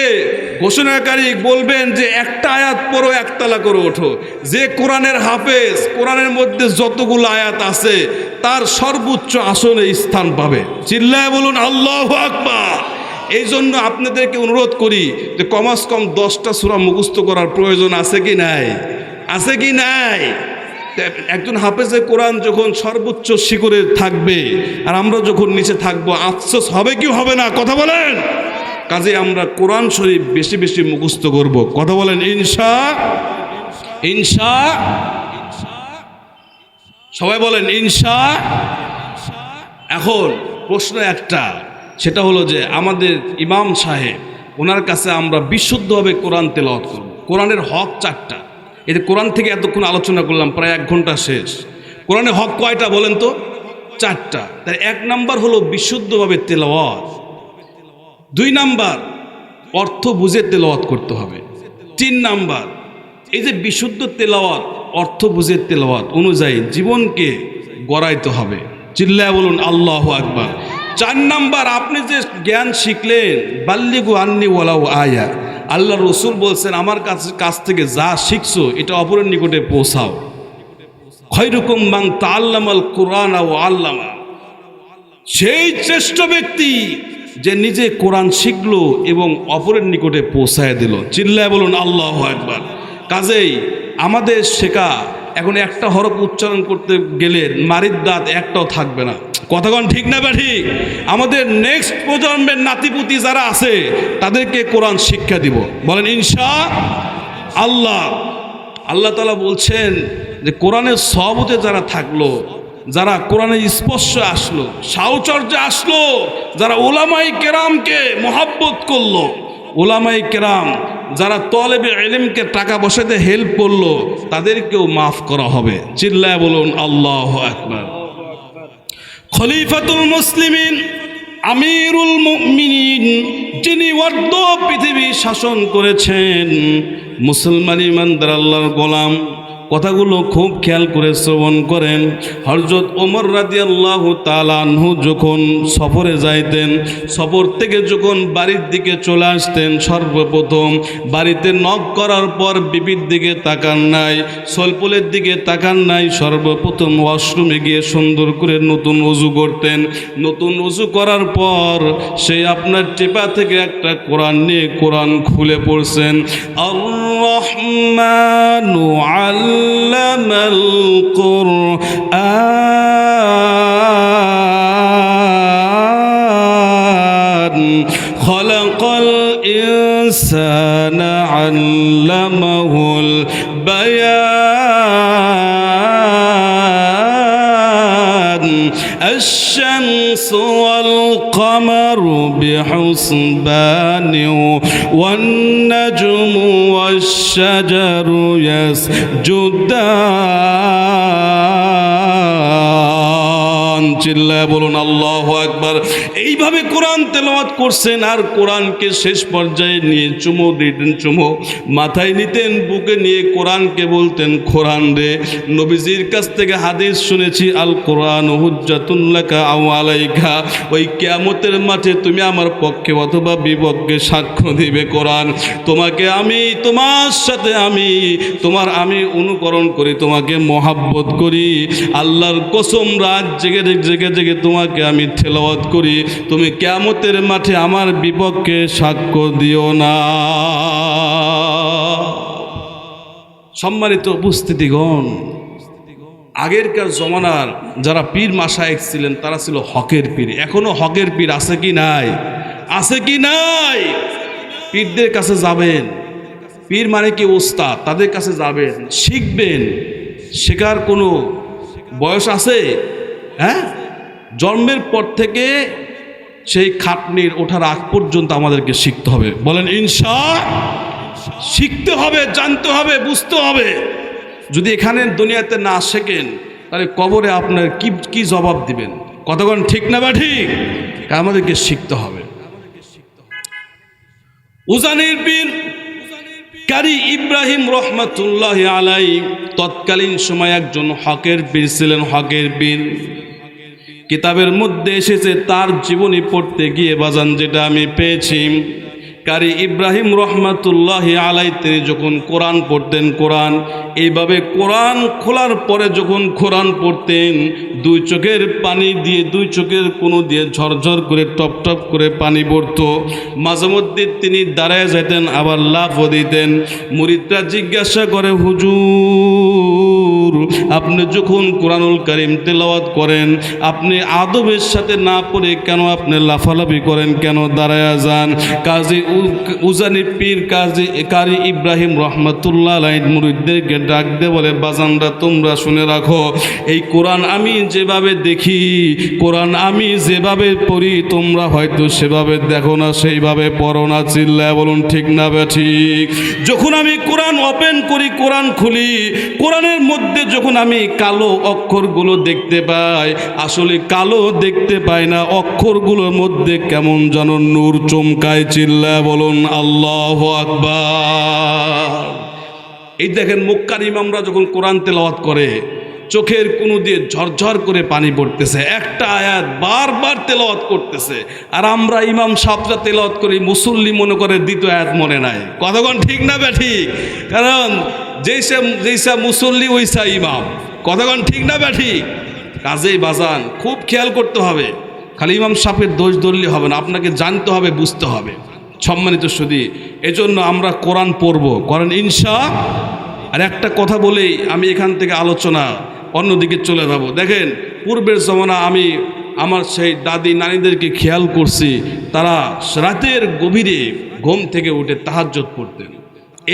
ঘোষণাকারী বলবেন যে একটা আয়াত পড়ো 1 তলা করে ওঠো। যে কোরআনের হাফেজ, কোরআনের মধ্যে যতগুলো আয়াত আছে তার সর্বোচ্চ আসনে স্থান পাবে। চিল্লায় বলুন আল্লাহু আকবার। এই জন্য আপনাদেরকে অনুরোধ করি যে কমাস কম 10টা সূরা মুখস্থ করার প্রয়োজন আছে কি নাই? আছে কি নাই? একজন হাফেজে কোরআন যখন সর্বোচ্চ শিখরে থাকবে আর আমরা যখন নিচে থাকবো, আফসোস হবে কি হবে না? কথা বলেন। কাজে আমরা কোরআন শরীফ বেশি বেশি মুখস্থ করব। কথা বলেন ইনশা। সবাই বলেন ইনশা। এখন প্রশ্ন একটা, সেটা হলো যে আমাদের ইমাম সাহেব, ওনার কাছে আমরা বিশুদ্ধভাবে কোরআন তেলাওয়াত করব। কোরআনের হক 4টা। এই যে কোরআন থেকে এতক্ষণ আলোচনা করলাম, প্রায় 1 ঘন্টা শেষ। কোরআনের হক কয়টা বলেন তো? 4টা। তার 1 নাম্বার হলো বিশুদ্ধভাবে তেলাওয়াত, 2 নাম্বার অর্থ বুঝে তেলাওয়াত করতে হবে, 3 নাম্বার এই যে বিশুদ্ধ তেলাওয়াত, অর্থ বুঝে তেলাওয়াত অনুযায়ী জীবনকে গড়াইতে হবে। চিল্লায় বলুন আল্লাহু আকবার। 4 নাম্বার, আপনি যে জ্ঞান শিখলেন, বাল্লিগু আন্নি ওয়ালাউ আয়া, আল্লাহ রসুল বলছেন আমার কাছ থেকে যা শিখছো এটা অপরের নিকটে পৌঁছাও। খৈরুকুম মান তাআল্লামাল কুরআন ওয়া আল্লামা, সেই শ্রেষ্ঠ ব্যক্তি যে নিজে কোরআন শিখলো এবং অপরের নিকটে পৌঁছায় দিল। চিল্লায় বলুন আল্লাহু আকবার। কাজেই আমাদের শেখা, এখন একটা হরফ উচ্চারণ করতে গেলে মারির দাঁত একটাও থাকবে না। কথাগণ ঠিক না ঠিক? আমাদের নেক্সট প্রজন্মের নাতিপুতি যারা আছে তাদেরকে কোরআন শিক্ষা দিব। বলেন ইনশা আল্লাহ। আল্লাহ তাআলা বলছেন যে কোরআনের সহবতে যারা থাকলো, যারা কোরআনের স্পর্শ আসলো, সাহচর্যে আসলো, যারা ওলামাই কেরামকে মহাব্বত করলো, ওলামাই কেরাম যারা তলেবে ইলমকে টাকা পয়সাতে হেল্প করলো, তাদেরকেও মাফ করা হবে। চিল্লায় বলুন আল্লাহু আকবার। খলিফাতুল মুসলিমিন, আমিরুল মুমিনিন, যিনি অর্ধ পৃথিবী শাসন করেছেন, মুসলমান ইমানদার আল্লাহর গোলাম, কথাগুলো খুব খেয়াল করে শ্রবণ করেন। হযরত ওমর রাদিয়াল্লাহু তাআলা আনহু যখন সফরে যাইতেন, সফর থেকে যখন বাড়ির দিকে চলে আসতেন, সর্বপ্রথম বাড়িতে নক করার পর বিবির দিকে তাকান নাই, সলপলের দিকে তাকান নাই, সর্বপ্রথম ওয়াশরুমে গিয়ে সুন্দর করে নতুন ওযু করতেন। নতুন ওযু করার পর সেই আপনার টেপা থেকে একটা কোরআন নিয়ে কোরআন খুলে পড়ছেন। আর-রহমানু আল্লামাল কুরআন খালাকাল ইনসানা আল্লামাহুল বায়ান الشمس والقمر بحسبان والنجم والشجر يسجدان চিল্লায় বলুন আল্লাহু আকবার। এইভাবে কোরআন তেলাওয়াত করছেন আর কোরআনকে শেষ পর্যায়ে নিয়ে চুমো দিতেন, চুমো মাথায় নিতেন, বুকে নিয়ে কোরআনকে বলতেন কোরআন রে। নবীজির কাছ থেকে হাদিস শুনেছি, আল কোরআন হুজ্জাতুন লাকা আও আলাইকা, ওই কিয়ামতের মাঠে তুমি আমার পক্ষে অথবা বিপক্ষে সাক্ষ্য দিবে কোরআন। তোমাকে আমি, তোমার সাথে আমি, তোমার আমি অনুকরণ করি, তোমাকে মহাব্বত করি। আল্লাহর কসম রাত জেগে জেগে জেগে তোমাকে আমি তেলাওয়াত করি, তুমি কিয়ামতের মাঠে আমার বিপক্ষে সাক্ষ্য দিও না। সম্মানিত উপস্থিতিগণ, আগেরকার জমানার যারা পীর মাশায়েখ ছিলেন তারা ছিল হকের পীর। এখনো হকের পীর আছে কি নাই? আছে কি নাই? পীরদের কাছে যাবেন, পীর মানে কি ওস্তাদ, তাদের কাছে যাবেন, শিখবেন। শেখার কোনো বয়স আছে? হ্যাঁ, জন্মের পর থেকে সেই খাটনির ওঠার আগ পর্যন্ত আমাদেরকে শিখতে হবে। বলেন শিখতে হবে, জানতে হবে, বুঝতে হবে। যদি এখানে দুনিয়াতে না শেখেন তাহলে কবরে আপনার কি জবাব দিবেন? কতক্ষণ ঠিক না বা ঠিক? আমাদেরকে শিখতে হবে। উজানির পীর কারি ইব্রাহিম রহমাতুল্লাহ আলাইহি তৎকালীন সময় একজন হকের পীর ছিলেন, হকের পীর। কিতাবের মধ্যে এসেছে তার জীবনী পড়তে গিয়ে বাজান যেটা আমি পেয়েছি, কারি ইব্রাহিম রহমাতুল্লাহ আলাইহি তিনি যখন কোরআন পড়তেন, কোরআন এইভাবে কোরআন খোলার পরে যখন কোরআন পড়তেন, দুই চোখের পানি দিয়ে, দুই চোখের কোনো দিয়ে ঝরঝর করে টপ টপ করে পানি পড়তো। মাঝে মধ্যে তিনি দাঁড়ায় যেতেন, আবার লাফও দিতেন। মুরিদরা জিজ্ঞাসা করে, হুজুর আপনি যখন কোরআনুল কারীম তেলাওয়াত করেন আপনি আদবের সাথে না পড়ে কেন আপনি লাফালাফি করেন, কেন দাঁড়ায় যান? কাজী উজানি পীর কারি ইব্রাহিম রহমাতুল্লাহ আলাইহি মুরিদদেরকে ডাক দিয়ে বলে, বাজানরা তোমরা শুনে রাখো, এই কোরআন আমি যেভাবে দেখি, কোরআন আমি যেভাবে পড়ি, তোমরা হয়তো সেভাবে দেখো না, সেইভাবে পড়ো না। চিল্লায় বলুন ঠিক না বে ঠিক? যখন আমি কোরআন ওপেন করি, কোরআন খুলি, কোরআনের মধ্যে যখন আমি কালো অক্ষরগুলো দেখতে পাই, আসলে কালো দেখতে পাই না, অক্ষরগুলোর মধ্যে কেমন যেন নূর চমকায়। চিল্লায় বলুন আল্লাহু আকবার। এই দেখেন মক্কার ইমামরা যখন কোরআন তেলাওয়াত করে চোখের কোণ দিয়ে ঝরঝর করে পানি পড়তেছে, একটা আয়াত বারবার তেলাওয়াত করতেছে। আর আমরা ইমাম সাহেবরা তেলাওয়াত করি, মুসল্লি মনে করে দ্বিতীয় আয়াত মনে নাই। কতক্ষণ ঠিক না বে ঠিক? কারণ যেইসা মুসল্লি ওইসা ইমাম। কতক্ষণ ঠিক না বে ঠিক? কাজেই বাজান খুব খেয়াল করতে হবে, খালি ইমাম সাহেবের দোষ ধরলে হবে না, আপনাকে জানতে হবে, বুঝতে হবে। সম্মানিত সুধী, এজন্য আমরা কোরআন পড়ব, করেন ইনশা। আর একটা কথা বলেই আমি এখান থেকে আলোচনা অন্যদিকে চলে যাব। দেখেন পূর্বের জমানা আমি আমার সেই দাদি নানিদেরকে খেয়াল করছি, তারা রাতের গভীরে ঘুম থেকে উঠে তাহাজ্জুদ পড়তেন।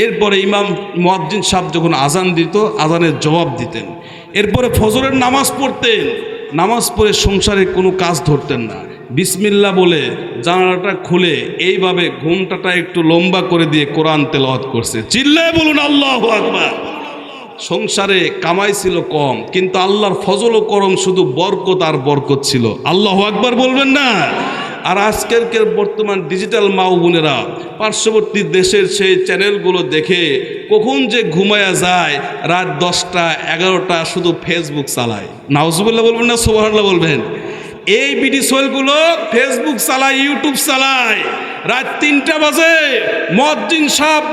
এরপরে ইমাম মুয়াজ্জিন সাহেব যখন আজান দিত আজানের জবাব দিতেন। এরপরে ফজরের নামাজ পড়তেন, নামাজ পড়ে সংসারে কোনো কাজ ধরতেন না, বিসমিল্লাহ বলে জানালাটা খুলে এইভাবে ঘুমটাটা একটু লম্বা করে দিয়ে কোরআন তেলাওয়াত করছে। চিল্লায় বলুন আল্লাহু আকবার। সংসারে কামাই ছিল কম, কিন্তু আল্লাহর ফজল ও করম, শুধু বরকত আর বরকত ছিল। আল্লাহু আকবার বলবেন না? আর আজকের বর্তমান ডিজিটাল মা ও বোনেরা পার্শ্ববর্তী দেশের সেই চ্যানেলগুলো দেখে কখন যে ঘুমায়া যায়, রাত 10টা 11টা শুধু ফেসবুক চালায়। নাউজুবিল্লাহ বলবেন না সুবহানাল্লাহ বলবেন? এই বিডি সোয়েলগুলো ফেসবুক চালায়, ইউটিউব চালায়। রাত 3টা বাজে মুয়াজ্জিন সাহেব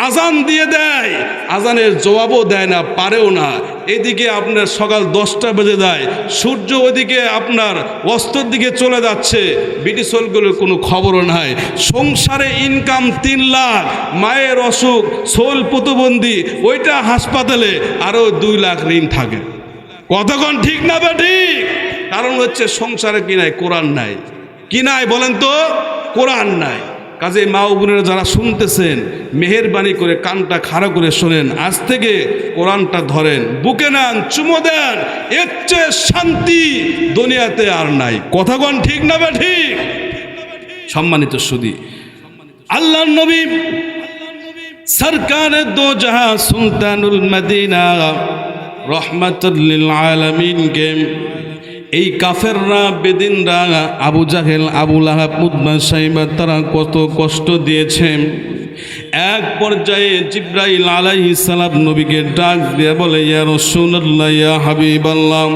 আজান দিয়ে দেয়, আজানের জবাবও দেয় না, পারেও না। এদিকে আপনার সকাল 10টা বেজে যায়, সূর্য ওইদিকে আপনার অস্তর দিকে চলে যাচ্ছে, বিডি সোলগুলোর কোনো খবরও নাই। সংসারে ইনকাম 3 লাখ, মায়ের অসুখ, সোল প্রতিবন্ধী, ওইটা হাসপাতালে, আরও 2 লাখ ঋণ থাকে। কতক্ষণ ঠিক না বা ঠিক? কারণ হচ্ছে সংসারে কি নাই? কোরআন নাই। কি নাই বলেন তো? কোরআন নাই। কাজে মা ও বোনেরা যারা শুনতেছেন, মেহেরবানি করে কানটা খাড়া করে শোনেন, আজ থেকে কোরআনটা ধরেন, বুকে নেন, চুমো দেন, এর চেয়ে শান্তি দুনিয়াতে আর নাই। কথাগণ ঠিক না বা ঠিক? সম্মানিত সুধী, আল্লাহর নবী সরকারে দো জাহাঁ সুলতানুল মদিনা রহমাতুল লিল আলামিন কে এই কাফেররা বেদিনরা আবু জাহেল আবু লাহাব উতবা সাইবা তারা কত কষ্ট দিয়েছে। এক পর্যায়ে জিব্রাইল আলাইহিস সালাম নবীকে ডাক দিয়ে বলে, ইয়া রাসূলুল্লাহ, ইয়া হাবিবাল্লাহ,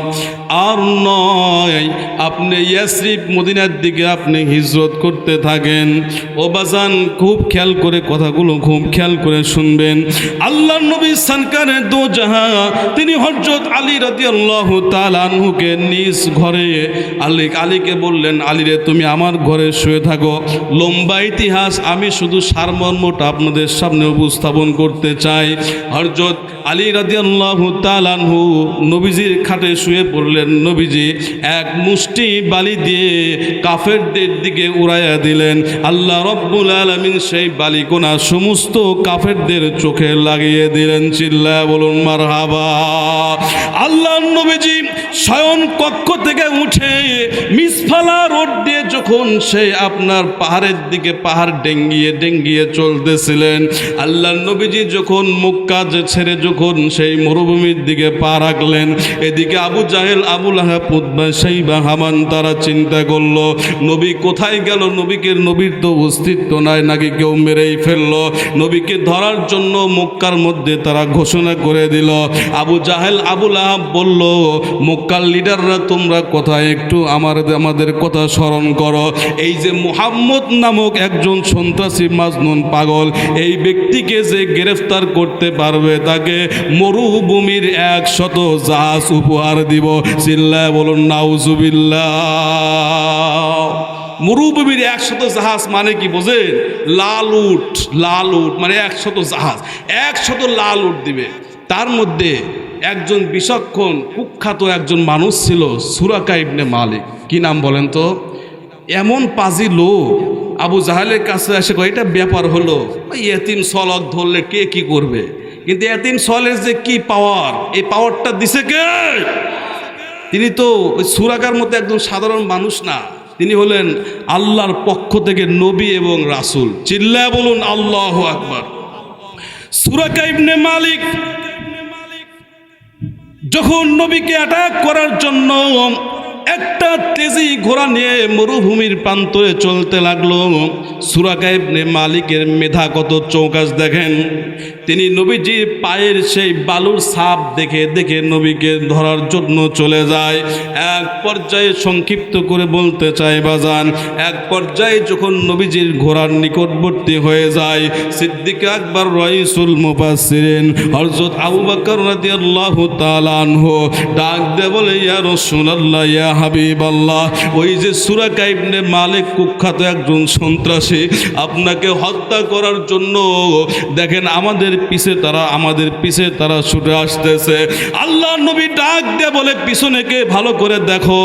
আর নয়, আপনি ইয়াসরিব মদিনার দিকে আপনি হিজরত করতে থাকেন। ও বাজান, খুব খেয়াল করে কথাগুলো খুব খেয়াল করে শুনবেন। আল্লাহর নবী সরকারে দো জাহান তিনি হযরত আলী রাদিয়াল্লাহু তাআলা আনহুকে নিজ ঘরে আলীকে বললেন, আলী রে, তুমি আমার ঘরে শুয়ে থাকো। লম্বা ইতিহাস, আমি শুধু সারমর্মটা আপনাদের সামনে উপস্থাপন করতে চাই। হযরত আলী রাদিয়াল্লাহু তাআলা আনহু নবীজির খাটে শুয়ে পড়লেন। নবীজি এক মুষ্টি বালি দিয়ে কাফেরদের দিকে উড়াইয়া দিলেন। আল্লাহ রব্বুল আলামিন সেই বালিকণা সমস্ত কাফেরদের চোখে লাগিয়ে দিলেন। চিল্লায়া বলুন মারহাবা। আল্লাহর নবীজি শয়ন কক্ষ থেকে উঠে মিসফালা রোড দিয়ে যখন সে আপনার পাহাড়ের দিকে পাহাড় ডেঙ্গিয়ে চলতেছিলেন, আল্লাহর নবীজি যখন মক্কা ছেড়ে যখন সেই মরুভূমির দিকে পা রাখলেন, এদিকে আবু জাহেল আবু লাহাব উতবা সাইবা হামান তারা চিন্তা করলো, নবী কোথায় গেল? নবীর তো অস্তিত্ব নাই, নাকি কেউ মেরেই ফেললো? নবীকে ধরার জন্য মক্কার মধ্যে তারা ঘোষণা করে দিল। আবু জাহেল আবু লাহাব বলল, মক্কার লিডাররা তোমরা কোথায়? একটু আমাদের কথা স্মরণ করো। এই যে মুহাম্মদ নামক একজন সন্ত্রাসী মাজনুন পাগল, এই ব্যক্তিকে যে গ্রেফতার করতে পারবে তাকে মরুভূমির 100 জাহাজ উপহার দিব। চিল্লায় বলুন নাউজুবিল্লাহ। মরুভূমির 100 জাহাজ মানে কি বোঝেন? লাল উট মানে 100 জাহাজ, 100 লাল উট দিবে। তার মধ্যে একজন বিচক্ষণ কুখ্যাত একজন মানুষ ছিল, সুরাকা ইবনে মালিক। কি নাম বলেন তো? এমন পাজি লোক আবু জাহেলের কাছে এসে কয়, এটা ব্যাপার হলো, এতিম সলক ধরলে কে কি করবে, কিন্তু এতিম সলের যে কি পাওয়ার, এই পাওয়ারটা দিছে কে? তিনি তো ওই সুরাকার মতো একজন সাধারণ মানুষ না, তিনি হলেন আল্লাহর পক্ষ থেকে নবী এবং রাসূল। চিল্লায়া বলুন আল্লাহু আকবার। সুরাকা ইবনে মালিক যখন নবীকে অ্যাটাক করার জন্য একটা তেজি ঘোড়া নিয়ে মরুভূমির প্রান্তরে চলতে লাগলো, সুরাকা ইবনে মালিকের মেধা কত চৌকাস দেখেন। তিনি নবীজির পায়ের সেই বালুর ছাপ দেখে দেখে নবীকে ধরার জন্য চলে যায়। এক পর্যায়ে সংক্ষিপ্ত করে বলতে চাই বাজান, এক পর্যায়ে যখন নবীজির ঘোড়ার নিকটবর্তী হয়ে যায়, সিদ্দিক আকবর রাইসুল মুফাসসিরিন হযরত আবু বকর রাদিয়াল্লাহু তাআলা আনহু ডাক দিয়ে বলে, ইয়া রাসূলুল্লাহ, ইয়া হাবিবাল্লাহ, ওই যে সুরাকা ইবনে মালিক কুখ্যাত একজন সন্ত্রাসী আপনাকে হত্যা করার জন্য দেখেন আমাদের পিছে তারা ছুটে আসতেছে। আল্লাহ নবী ডাক দিয়ে বলে, পিছনে কে ভালো করে দেখো।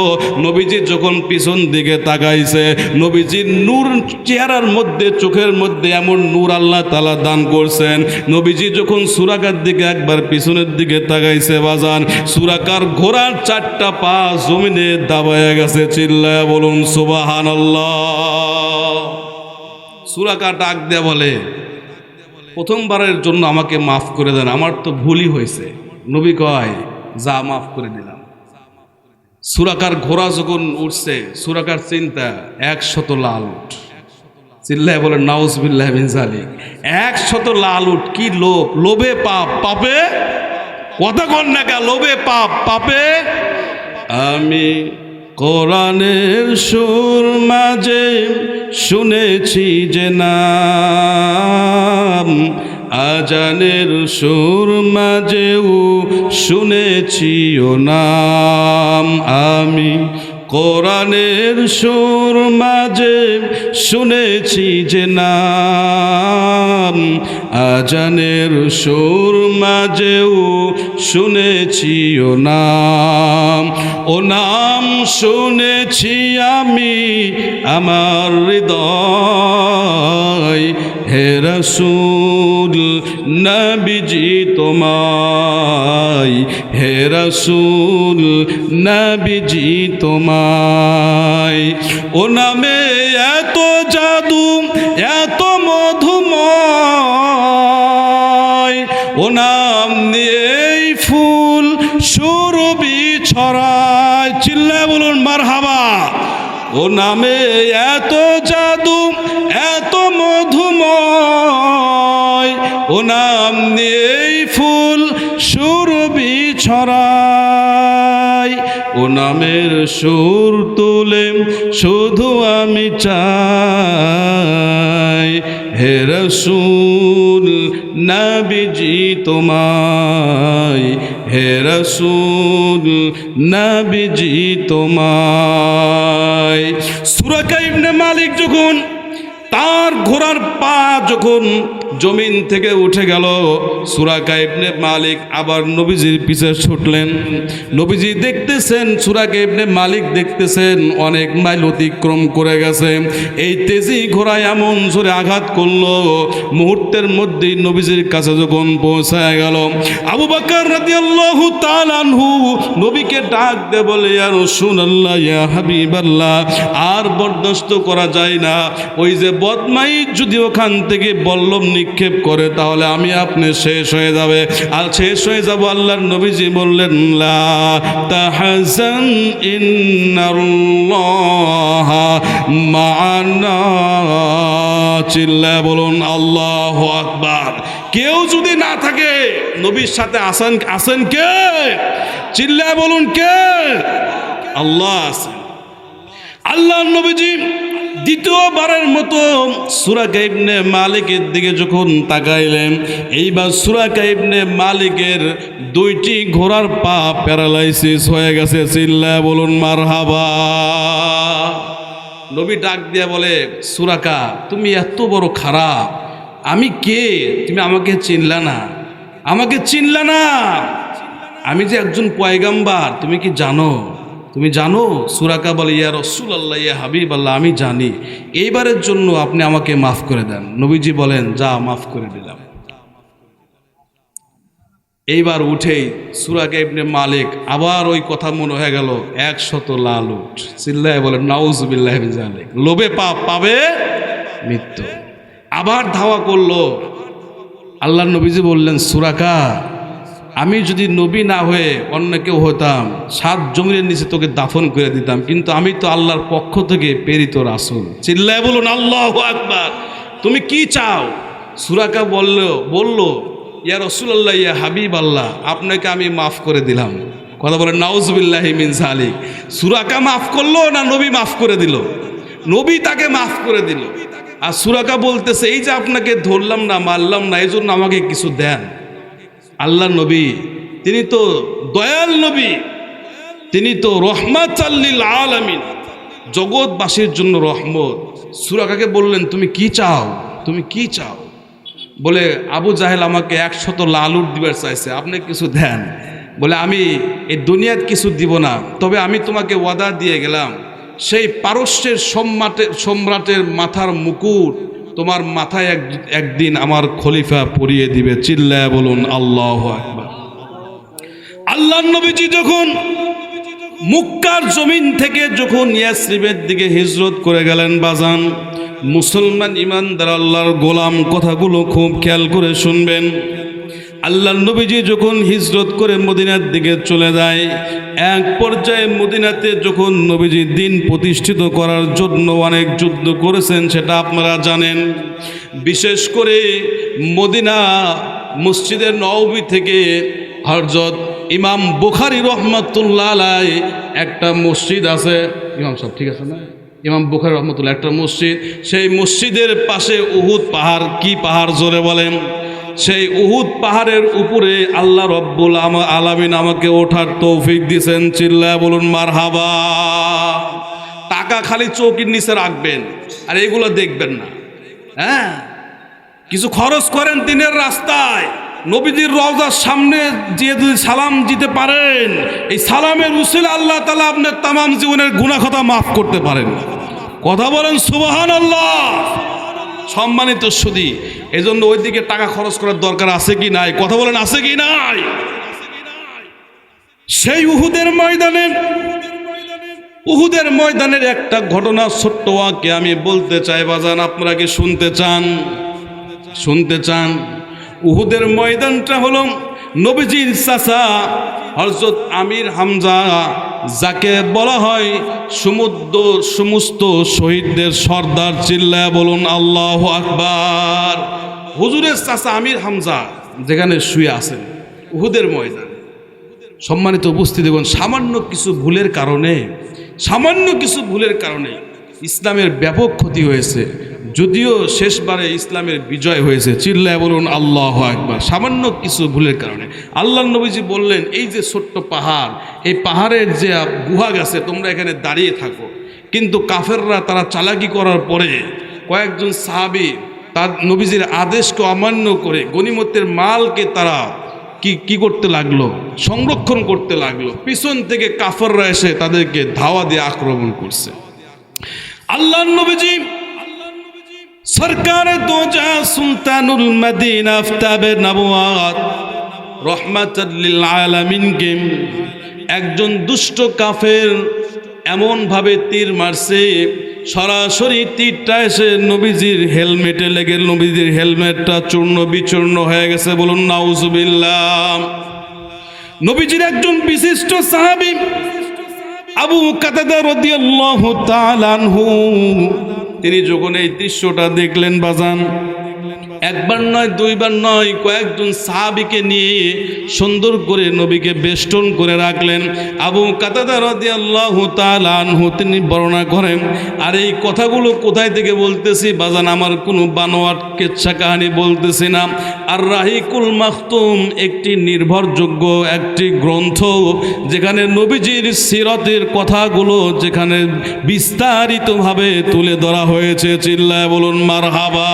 নবীজি যখন পিছন দিকে তাকাইছে, নবীজির নূর চেহারার মধ্যে চোখের মধ্যে এমন নূর আল্লাহ তাআলা দান করছেন। নবীজি যখন সুরাকার দিকে একবার পিছনের দিকে তাকাইছে বাজান, সুরাকার ঘোড়ার 4টা পা জমিনে দাবায়া গেছে। চিল্লায়া বলুন সুবহানাল্লাহ। সুরাকা ডাক দেয়া বলে, প্রথমবারের জন্য আমাকে মাফ করে দেন, আমার তো ভুলই হয়েছে। নবী কয়, যা মাফ করে দিলাম। সুরাকার ঘোড়া যখন উঠছে, সুরাকার চিন্তা 100 লাল উট। চিল্লায় বলে নাউজুবিল্লাহ মিন যালিক। 100 লাল উট, কি লোভ! লোভে পাপ, পাপে কথা কন না কা, লোভে পাপ, পাপে। আমি কোরআনের সুর মাঝে শুনেছি যে নাম, আজানের সুর মাঝেও শুনেছি ও নাম। আমি কোরআনের সুর মাঝে শুনেছি যে নাম, আজানের সুর মাঝেও শুনেছি ও নাম। ও নাম শুনেছি আমি আমার হৃদয়, হে রাসূল নবীজি তোমায়, হে রাসূল নবীজি তোমায়। ও নামে এত জাদু, এত মধুময়, ও নাম নিয়েই ফুল সুরভি ছড়ায়। চিল্লায় বলুন নাম নিয়েই ফুল সুরভি ছড়াই, ও নামের সুর তুলে শুধু আমি চাই, হে রাসূল নবীজি তোমায়, হে রাসূল নবীজি তোমায়। সুরাকা ইবনে মালিক যখন তার ঘোড়ার পা যখন জমিন থেকে উঠে গেল, সুরাকা ইবনে মালিক আবার নবীজির পিছে ছুটলেন। নবীজি দেখতেছেন, সুরাকা ইবনে মালিক দেখতেছেন অনেক মাইল অতিক্রম করে গেছে। এই তেজি ঘোড়া এমন জোরে আঘাত করলো, মুহূর্তের মধ্যেই নবীজির কাছে যখন পৌঁছায় গেল, আবু বকর রাদিয়াল্লাহু তাআলা আনহু নবীকে ডাক দিয়ে বলে, ইয়া রাসূলুল্লাহ, ইয়া হাবিবাল্লাহ, আর বরদাস্ত করা যায় না। ওই যে বদমাইশ যদি ওখান থেকে বল্লম নিক্ষেপ করে তাহলে আমি আপনি শেষ হয়ে যাবে, আর শেষ হয়ে যাব। আল্লাহর নবীজি বললেন, লা তাহজান ইন্নাল্লাহা মা'ানা। চিল্লায় বলুন আল্লাহু আকবার। কেউ যদি না থাকে, নবীর সাথে আছেন কে? চিল্লায় বলুন কে? আল্লাহ আছেন। আল্লাহর নবীজি দ্বিতীয়বারের মতো সুরাকা ইবনে মালিকের দিকে যখন তাকাইলেন, এইবার সুরাকা ইবনে মালিকের দুইটি ঘোড়ার পা প্যারালাইসিস হয়ে গেছে। চিল্লায় বলুন মারহাবা। নবী ডাক দিয়ে বলে, সুরাকা, তুমি এত বড় খারাপ, আমি কে তুমি আমাকে চিনলা না? আমাকে চিনলা না? আমি যে একজন পয়গাম্বার, তুমি কি জানো? তুমি জানো? সুরাকা বলে, ইয়া রাসূলুল্লাহ, ইয়া হাবিবাল্লাহ, আমি জানি। এইবারের জন্য আপনি আমাকে মাফ করে দেন। নবীজি বলেন, যা, মাফ করে দিলাম। এইবার উঠেই সুরাকা ইবনে মালিক আবার ওই কথা মনে হয়ে গেল, 100 লাল উট। চিল্লায় বলেন নাউযুবিল্লাহি মিন যালিক। লোভে পাপ, পাবে মৃত্যু। আবার ধাওয়া করলো। আল্লাহর নবীজি বললেন, সুরাকা, আমি যদি নবী না হয়ে অন্য কেউ হতাম, 7 জমিনের নিচে তোকে দাফন করে দিতাম, কিন্তু আমি তো আল্লাহর পক্ষ থেকে প্রেরিত রাসূল। চিল্লায় বলুন আল্লাহু আকবার। তুমি কি চাও? সুরাকা বলল, ইয়া রাসূলুল্লাহ, ইয়া হাবিবাল্লাহ, আপনাকে আমি মাফ করে দিলাম। কথা বলেন নাউযুবিল্লাহি মিন যালিক। সুরাকা মাফ করলো না নবী মাফ করে দিল? নবী তাকে মাফ করে দিল। আর সুরাকা বলতেছে, এই যে আপনাকে ধরলাম না, মারলাম না, এই জন্য আমাকে কিছু দেন। আল্লাহ নবী, তিনি তো দয়াল নবী, তিনি তো রহমাতাল লিল আলামিন, জগৎবাসীর জন্য রহমত। সুরাকাকে বললেন, তুমি কি চাও? তুমি কি চাও? বলে, আবু জাহেল আমাকে 100 লাল উট দিবার চাইছে, আপনি কিছু দেন। বলে, আমি এই দুনিয়াত কিছু দিব না, তবে আমি তোমাকে ওয়াদা দিয়ে গেলাম, সেই পারস্যের সম্রাটের মাথার মুকুট তোমার মাথায় একদিন আমার খলিফা পরিয়ে দিবে। চিল্লায় বলুন আল্লাহু আকবার। আল্লাহর নবীজি যখন মক্কার জমিন থেকে যখন ইয়াসরিবের দিকে হিজরত করে গেলেন, বাজান মুসলমান ইমানদার আল্লাহর গোলাম, কথাগুলো খুব খেয়াল করে শুনবেন। আল্লাহর নবীজি যখন হিজরত করে মদিনার দিকে চলে যায়, এক পর্যায়ে মদিনাতে যখন নবীজি দিন প্রতিষ্ঠিত করার জন্য অনেক যুদ্ধ করেছেন, সেটা আপনারা জানেন। বিশেষ করে মদিনা মসজিদের নববী থেকে হযরত ইমাম বুখারী রহমাতুল্লাহ আলাইহি একটা মসজিদ আছে। ইমাম সাহেব ঠিক আছে না? ইমাম বুখারী রহমাতুল্লাহ একটা মসজিদ, সেই মসজিদের পাশে উহুদ পাহাড়। কি পাহাড় জোরে বলেন? সেই উহুদ পাহাড়ের উপরে আল্লাহ রব্বুল আলামিন আমাকে ওঠার তৌফিক দিয়েছেন। চিল্লায় বলুন মারহাবা। টাকা খালি চৌকির নিচে রাখবেন আর এগুলো দেখবেন না। হ্যাঁ, কিছু খরচ করেন দিনের রাস্তায়, নবীজির রওজার সামনে যে যদি সালাম দিতে পারেন, এই সালামের উসিলা আল্লাহ তাআলা আপনার তামাম জীবনের গুনাহ খাতা মাফ করতে পারেন। কথা বলেন সুবহানাল্লাহ। সম্মানিত সুধী, এই জন্য ওই দিকে টাকা খরচ করার দরকার আছে কি নাই? কথা বলেন আছে কি নাই? সেই উহুদের ময়দানের একটা ঘটনা, ছোট্ট ওয়াকে আমি বলতে চাই বাজান, আপনারা কি শুনতে চান? শুনতে চান? উহুদের ময়দানটা হলো নবীজির চাচা হযরত আমির হামজা, যাকে বলা হয় সমস্ত শহীদদের সর্দার। চিল্লায় বলুন আল্লাহু আকবার। হুজুরের চাচা আমির হামজা যেখানে শুয়ে আছেন উহুদের ময়দান। সম্মানিত উপস্থিতিগণ, সামান্য কিছু ভুলের কারণে ইসলামের ব্যাপক ক্ষতি হয়েছে। যদিও শেষবারে ইসলামের বিজয় হয়েছে, চিল্লায় বলুন আল্লাহু আকবার। সামান্য কিছু ভুলের কারণে আল্লাহর নবীজি বললেন, এই যে ছোট্ট পাহাড়, এই পাহাড়ের যে গুহা গেছে, তোমরা এখানে দাঁড়িয়ে থাকো। কিন্তু কাফেররা তারা চালাকি করার পরে কয়েকজন সাহাবী তার নবীজির আদেশকে অমান্য করে গনিমতের মালকে তারা কি করতে লাগলো, সংরক্ষণ করতে লাগলো। পিছন থেকে কাফেররা এসে তাদেরকে ধাওয়া দিয়ে আক্রমণ করছে। আল্লাহর নবীজি সরকারে দো জাহান সুলতানুল মদিনা আফতাবে নবুয়াত রহমাতাল লিল আলামিনকে একজন দুষ্ট কাফের এমন ভাবে তীর মারছে, সরাসরি তীরটা এসে নবীজির হেলমেটে লেগে নবীজির হেলমেটটা চূর্ণ বিচূর্ণ হয়ে গেছে। বলুন নাউজুবিল্লাহ। নবীজির একজন বিশিষ্ট সাহাবী আবু কাতাদা রাদিয়াল্লাহু তাআলা আনহু, তিনি যখন এই দৃশ্যটা দেখলেন বাজান, একবার নয় দুইবার নয়, কয়েকজন সাহাবীকে নিয়ে সুন্দর করে নবীকে বেষ্টন করে রাখলেন। আবু কাতাদা রাদিয়াল্লাহু তাআলা আনহু তিনি বর্ণনা করেন, আর এই কথাগুলো কোথায় থেকে বলতেছি বাজান, আমার কোনো বানোয়াট কেচ্ছা কাহিনী বলতেছি না। আর রাহিকুল মাখতুম একটি নির্ভরযোগ্য একটি গ্রন্থ, যেখানে নবীজির সিরাতের কথাগুলো যেখানে বিস্তারিতভাবে তুলে ধরা হয়েছে। চিল্লায় বলুন মারহাবা।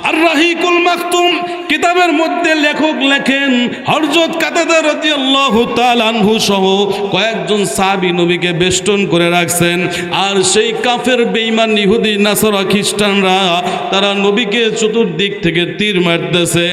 আর রাহিকুল মাকতুম কিতাবের মধ্যে লেখক লেখেন, হযরত কাতাদা রাদিয়াল্লাহু তাআলা আনহু সহ কয়েকজন সাহাবী নবীকে বেষ্টন করে রাখছেন। আর সেই কাফের বেঈমান ইহুদি নাসারা খ্রিস্টানরা তারা নবীকে চতুর্দিক থেকে তীর মারতেছে।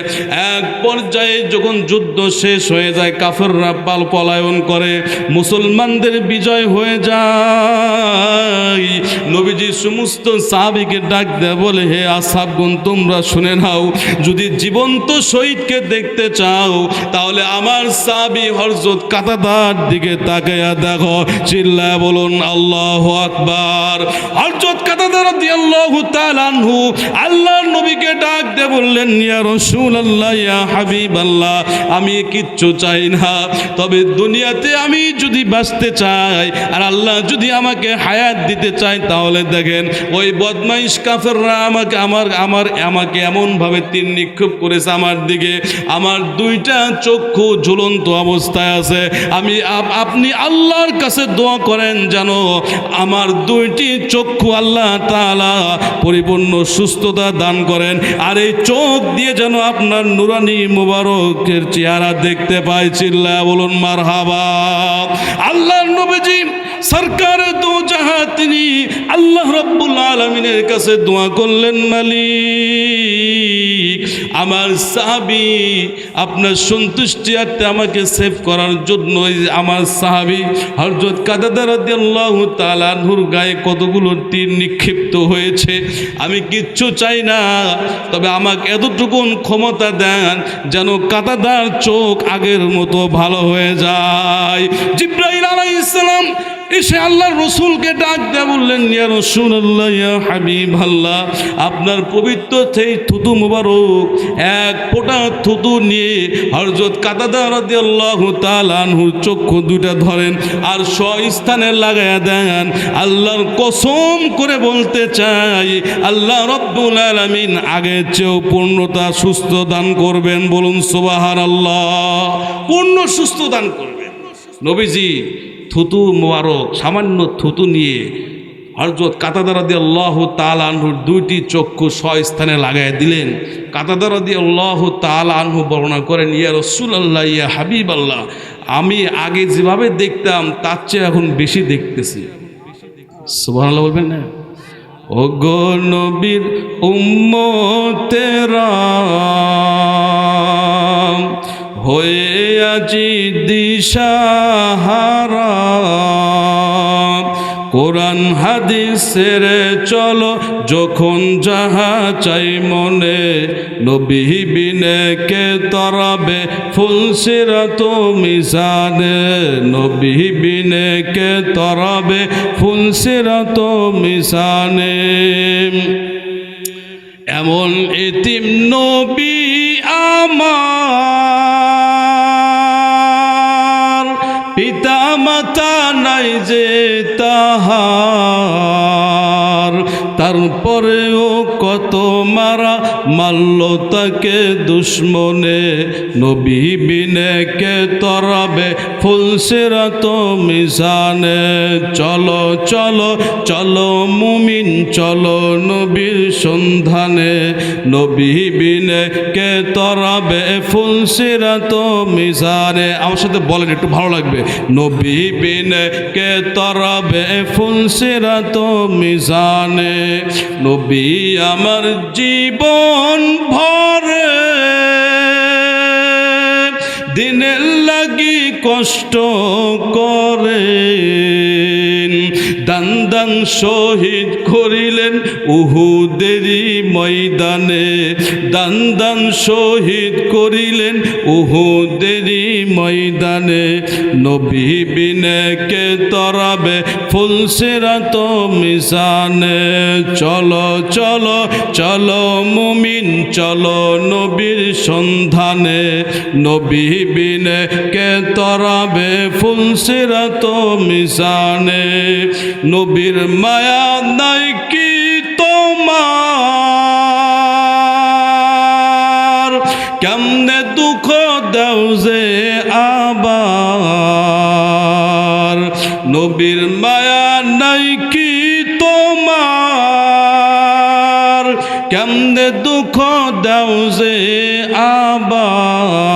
এক পর্যায়ে যখন যুদ্ধ শেষ হয়ে যায়, কাফেররা পলায়ন করে, মুসলমানদের বিজয় হয়ে যায়। নবীজি সমস্ত সাহাবীকে ডাক দেয়, বলে হে আসহাবগণ, তোমরা শুনে নাও, যদি জীবন্ত শহীদকে দেখতে চাও তাহলে আমার সাহাবী হযরত কাতাদার দিকে তাকায়া দেখো। চিল্লায় বলুন আল্লাহু আকবার। হযরত কাতাদা রাদিয়াল্লাহু তাআলা আনহু আল্লাহর নবীকে ডাক দিয়ে বললেন, ইয়া রাসূলুল্লাহ, ইয়া হাবিবাল্লাহ, আমি কিচ্ছু চাই না, তবে দুনিয়াতে আমি যদি বাঁচতে চাই আর আল্লাহ যদি আমাকে হায়াত দিতে চায়, তাহলে দেখেন ওই বদমাইশ কাফেররা আমাকে এমনভাবে তীর নিক্ষেপ করেছে আমার দিকে, আমার দুইটা চক্ষু ঝুলন্ত অবস্থায় আছে। আপনি আল্লাহর কাছে দোয়া করেন যেন আমার দুইটি চক্ষু আল্লাহ তাআলা পরিপূর্ণ সুস্থতা দান করেন, আর এই চোখ দিয়ে যেন আপনার নুরানি মুবারকের চেহারা দেখতে পাই। চিল্লায়া বলুন মারহাবা। আল্লাহর নবীজি সরকার দো জাহান তিনি আল্লাহ রাব্বুল আলামিনের কাছে দোয়া করলেন, মালিক, আমার সাহাবী আপনার সন্তুষ্টিয়ার্থে আমাকে সেভ করার জন্য আমার সাহাবী হযরত কাতাদা রাদিয়াল্লাহু তাআলা আনহুর গায়ে কতগুলো তীর নিক্ষিপ্ত হয়েছে, আমি কিচ্ছু চাই না, তবে আমাকে এতটুকুন ক্ষমতা দেন যেন কাতাদার চোখ আগের মতো ভালো হয়ে যায়। জিবরাইল আলাইহিস সালাম এসে আল্লাহর রসুলকে ডাক দিয়ে বললেন, ইয়া রাসূলুল্লাহ, ইয়া হাবিবাল্লাহ, আপনার পবিত্র সেই থুতু মুবারক এক ফোঁটা থুতু নিয়ে হযরত কাতাদা রাদিয়াল্লাহু তাআলা আনহুর চক্ষু দুইটা ধরেন আর স্বস্থানে লাগায়া দেন। আল্লাহর কসম করে বলতে চাই, আল্লাহ রাব্বুল আলামিন আগের চেয়েও পূর্ণতা সুস্থ দান করবেন। বলুন সুবহানাল্লাহ। পূর্ণ সুস্থ দান করবেন। নবীজি থুতু মোবারক সামান্য থুতু নিয়ে হযরত কাতাদা রাদিয়াল্লাহু তাআলা আনহুর দুইটি চক্ষু স্বস্থানে লাগায় দিলেন। কাতাদা রাদিয়াল্লাহু তাআলা আনহু বর্ণনা করেন, ইয়া রাসূলুল্লাহ, ইয়া হাবিবাল্লাহ, আমি আগে যেভাবে দেখতাম তার চেয়ে এখন বেশি দেখতেছি। সুবহানাল্লাহ বলবেন না? ও গো নবীর উম্মতেরা হয়ে আজি দিশাহারা, কোরআন হাদিসের চলো যখন যাহা চাই মনে, নবী বিনে কে তরাবে ফুলসিরাত মিজানে, নবী বিনে কে তরাবে ফুলসিরাত মিজানে। এমন এতিম নবী আমার, পিতা মাতা নাই যে তাহার, তারপরেও কত মারা মারল তাকে দুশ্মনে, নবী বিনে কে তরাবে ফুলসিরাত মিজানে। চলো চলো চলো মুমিন চলো নবীর সন্ধানে, নবী বিনে কে তরাবে ফুলসিরাত মিজানে। আমার সাথে বলেন, একটু ভালো লাগবে। নবী বিনে কে তরাবে ফুলসিরাত মিজানে। নবী আমার জীবন ভরে দিনের লাগি কষ্ট করেন, দান দান শহীদ করিলেন উহুদেরই ময়দানে, দান দান শহীদ করিলেন উহুদেরই ময়দানে। নবী বিনে কে তরাবে ফুলসিরাত মিজানে। চলো চলো চলো মুমিন চলো নবীর সন্ধানে, নবী বিনে কে তরাবে ফুলসিরাত মিজানে। নবীর মায়া নাই কি তোমার, কেমনে দুঃখ দাও যে আবার। নবীর মায়া নাই কি তোমার, কেমনে দুঃখ দাও যে আবার।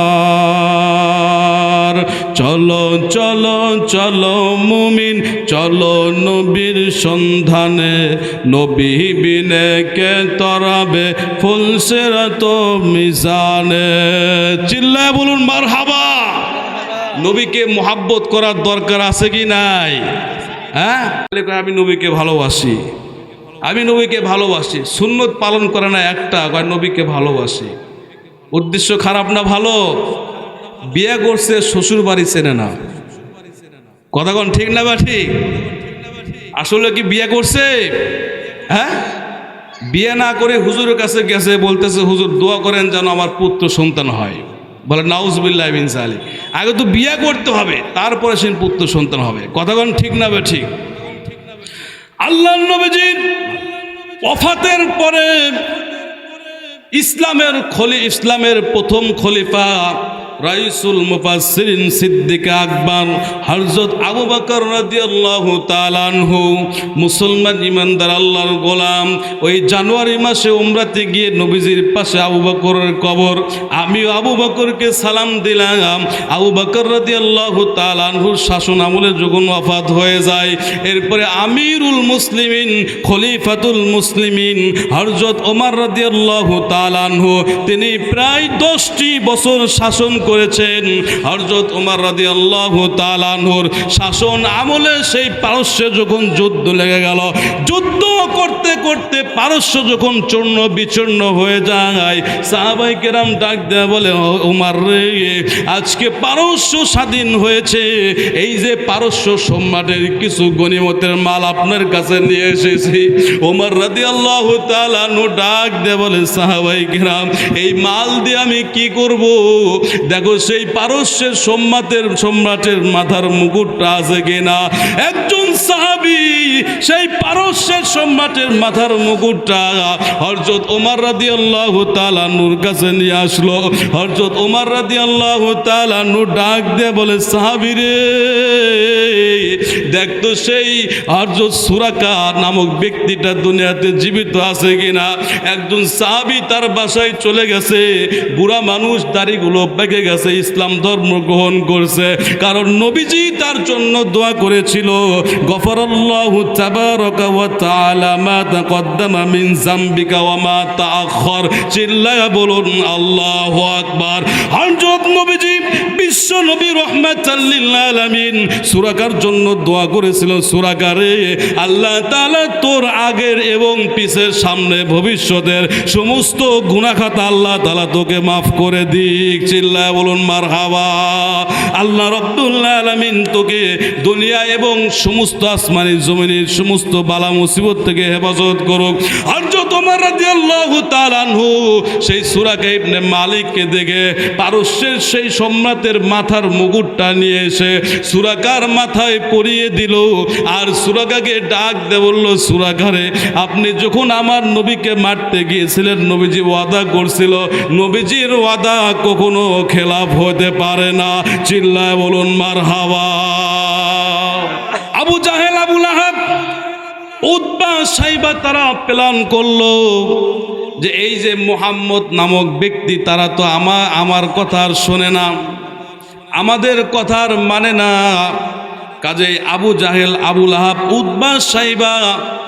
চলো চলো চলো মুমিন চলো নবীর সন্ধানে, নবী বিনে কে তরাবে ফুলসিরাত মিজানে। চিল্লায় বলুন মারহাবা। নবীকে মোহাব্বত করার দরকার আছে কি নাই? হ্যাঁ, আমি নবীকে ভালোবাসি, আমি নবীকে ভালোবাসি। সুন্নত পালন করে না একটা, নবীকে ভালোবাসি। উদ্দেশ্য খারাপ না ভালো? বিয়ে করছে শ্বশুর বাড়ি চেনে না, কথা কোন ঠিক না বা ঠিক? আসলে কি বিয়ে করছে? হ্যাঁ, বিয়ে না করে হুজুরের কাছে গেছে, বলতেছে হুজুর দোয়া করেন যেন আমার পুত্র সন্তান হয়। বলে নাউজুবিল্লাহ মিন যালিক। আগে তো বিয়ে করতে হবে, তারপরে সে পুত্র সন্তান হবে, কথা কোন ঠিক না বা ঠিক? আল্লাহর নবীজির ওফাতের পরে ইসলামের প্রথম খলিফা রাইসুল মুফাসসিরিন সিদ্দিক আকবর হযরত আবু বকর রাদিয়াল্লাহু তাআলা আনহু, মুসলমান ইমানদার আল্লাহর গোলাম, ওই জানুয়ারি মাসে উমরাতে গিয়ে নবীজির পাশে আবু বকরের কবর। আমি আবু বকরকে সালাম দিলাম। আবু বকর রাদিয়াল্লাহু তাআলা আনহুর শাসন আমলে যখন ওয়াফাত হয়ে যায়, এরপরে আমিরুল মুসলিমিন খলিফাতুল মুসলিমিন হযরত ওমর রাদিয়াল্লাহু তাআলা আনহু, তিনি প্রায় 10টি বছর শাসন করেছেন। হযরত ওমর রাদিয়াল্লাহু তাআলা আনহুর শাসন আমলে সেই পারস্যে যখন যুদ্ধ লেগে গেল, যুদ্ধ করতে করতে পারস্য যখন চূর্ণ বিচূর্ণ হয়ে যায়, সাহাবায়ে কেরাম ডাক দেয়া বলে, ওমর রে, আজকে পারস্য স্বাধীন হয়েছে, এই যে পারস্য সম্রাটের কিছু গনিমতের মাল আপনার কাছে নিয়ে এসেছি। ওমর রাদিয়াল্লাহু তাআলা আনহু ডাক দেয়া বলে, সাহাবায়ে কেরাম, এই মাল দিয়ে আমি কি করব? দেখো সেই পারস্যের সম্রাটের মাথার মুকুটটা আছে কিনা। একজন সাহাবী সেই পারস্যের সম্রাটের মাথার মুকুটটা হযরত ওমর রাদিয়াল্লাহু তাআলা আনহুর কাছে নিয়ে আসলো। হযরত ওমর রাদিয়াল্লাহু তাআলা আনহু ডাক দিয়ে বলে, সাহাবী রে, দেখতো সেই হযরত সুরাকা নামক ব্যক্তিটা দুনিয়াতে জীবিত আছে কিনা। একজন সাহাবী তার বাসায় চলে গেছে, বুড়া মানুষ, দাড়িগুলো পেকে গেছে, ইসলাম ধর্ম গ্রহণ করছে, কারণ নবীজি তার জন্য দোয়া করেছিল, গফরাল্লাহু তাবারাকা ওয়া তাআলা মা তাকদ্দামা মিন যামবিকা ওয়া মা তাআখার। চিল্লায়া বলুন আল্লাহু আকবার। হযরত নবীজি বিশ্ব নবী রাহমাতাল লিল আলামিন সুরাকার জন্য দোয়া করেছিল, সুরাকারে আল্লাহ তাআলা তোর আগের এবং পিছের সামনে ভবিষ্যতের সমস্ত গুনাহ খাতা আল্লাহ তাআলা তোকে মাফ করে দিক। চিল্লায়া বলুন মারহাবা। আল্লাহ রাব্বুল আলামিন তোকে দুনিয়া এবং সমস্ত আসমানি জমিনের সমস্ত বালা মুসিবত থেকে হেফাজত করুক। হযরত ওমর রাদিয়াল্লাহু তাআলা আনহু সেই সুরাকা ইবনে মালিককে দেখে পারস্যের সেই সম্রাটের মাথার মুকুটটা নিয়ে এসে সুরাকার মাথায় পরিয়ে দিল। আর সুরাকাকে ডাক দিয়ে বলল, সুরাকারে আপনি যখন আমার নবীকে মারতে গিয়েছিলেন, নবীজি ওয়াদা করছিল, নবীজির ওয়াদা কখনো খেলাফ হতে পারে না। চিল্লায় বলুন মারহাবা। আবু জাহেল, আবু লাহাব, উতবা, সাইবা তারা প্ল্যান করলো যে এই যে মুহাম্মদ নামক ব্যক্তি, তারা তো আমার কথা আর শোনে না, আমাদের কথার মানে না। কাজেই আবু জাহেল, আবু লাহাব, উতবা, সাইবা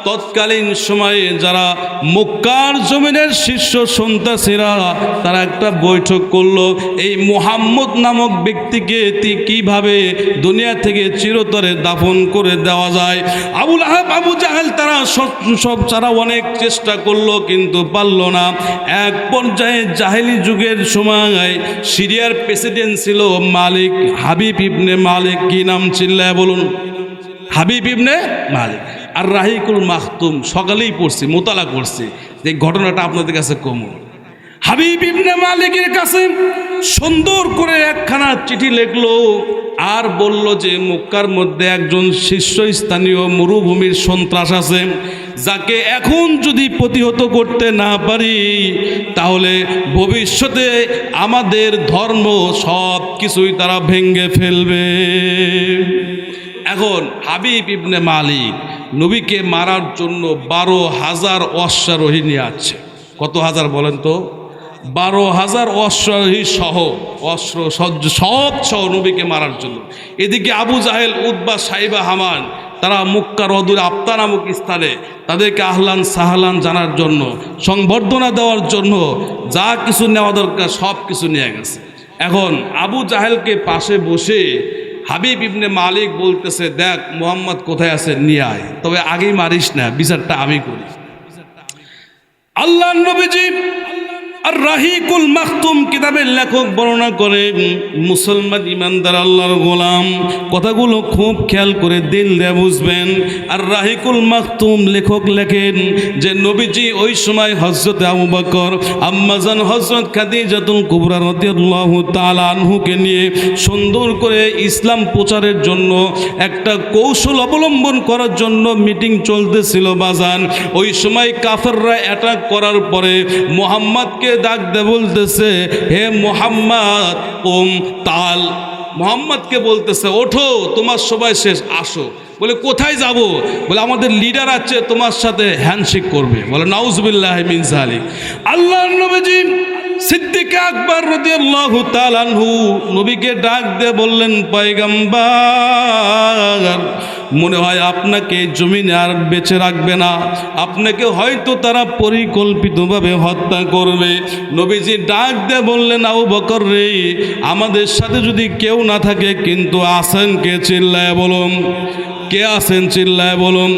তৎকালীন সময়ে যারা মক্কার জমিনের শীর্ষ সন্ত্রাসীরা, তারা একটা বৈঠক করলো এই মুহাম্মদ নামক ব্যক্তিকে কিভাবে দুনিয়া থেকে চিরতরে দাফন করে দেওয়া যায়। আবু লাহাব, আবু জাহেল তারা অনেক চেষ্টা করলো কিন্তু পারল না। এক পর্যায়ে জাহেলি যুগের সময় সিরিয়ার প্রেসিডেন্ট ছিল মালিক, হাবিব ইবনে মালিক। কি নাম চিল্লায় বলুন? হাবিব ইবনে মালিক। আর রাহিকুল মাখতুম সকালেই পড়ছি, মোতালা করছি, যে ঘটনাটা আপনাদের কাছে কমন। হাবিব ইবনে মালিকের কাছে সুন্দর করে একখানা চিঠি লিখলো আর বলল যে মক্কার মধ্যে একজন শীর্ষস্থানীয় মরুভূমির সন্ত্রাস আছে, যাকে এখন যদি প্রতিহত করতে না পারি তাহলে ভবিষ্যতে আমাদের ধর্ম সব কিছুই তারা ভেঙে ফেলবে। এখন হাবিব ইবনে মালিক নবীকে মারার জন্য 12,000 অশ্বারোহী নিয়ে আছে। কত হাজার বলেন তো? 12,000 অশ্বারোহী সহ, অস্ত্র সজ্জ সব সহ নবীকে মারার জন্য। এদিকে আবু জাহেল, উতবা, সাইবা, হামান তারা মক্কার অদূরে আফতা নামক স্থানে তাদেরকে আহলান সাহলান জানার জন্য, সংবর্ধনা দেওয়ার জন্য যা কিছু নেওয়া দরকার সব কিছু নিয়ে গেছে। এখন আবু জাহেলকে পাশে বসে হাবিব ইবনে মালিক বলতেছে, দেখ মুহাম্মদ কোথায় আছে, নিয়ে আয়, তবে আগেই মারিস না, বিচারটা আমি করি। আল্লাহর নবীজি আর রাহিকুল মাখতুম কিতাবের লেখক বর্ণনা করেন, মুসলমান ইমানদার আল্লাহর গোলাম, কথাগুলো খুব খেয়াল করে দিল দিয়ে বুঝবেন। আর রাহিকুল মাখতুম লেখক লেখেন যে নবীজি ওই সময় হযরত আবু বকর, আম্মাজান হযরত খাদিজাতুল কুবরা রাদিয়াল্লাহু তাআলা আনহুকে নিয়ে সুন্দর করে ইসলাম প্রচারের জন্য একটা কৌশল অবলম্বন করার জন্য মিটিং চলতেছিল বাজান। ওই সময় কাফেররা অ্যাটাক করার পরে মুহাম্মদকে ডাক দে বলতেছে, হে মুহাম্মদ তাল। মুহাম্মদকে বলতেছে, ওঠো, তোমার সবাই শেষ, আসো। বলে কোথায় যাব? বলে আমাদের লিডার আছে, তোমার সাথে হ্যান্ডশেক করবে। বলে নাউজুবিল্লাহি মিন যালিক। আল্লাহর নবীজি সিদ্দিক আকবর রাদিয়াল্লাহু তাআলা আনহু নবীকে ডাক দিয়ে বললেন, পয়গম্বর, মনে হয় আপনাকে জমিনে আর বেঁচে রাখবে না, আপনাকে হয়তো তারা পরিকল্পিতভাবে হত্যা করবে। নবীজি ডাক দিয়ে বললেন, আবু বকর রে, আমাদের সাথে যদি কেউ না থাকে কিন্তু আছেন কে? চিল্লায় বলুন, কে আছেন? চিল্লায় বলুন।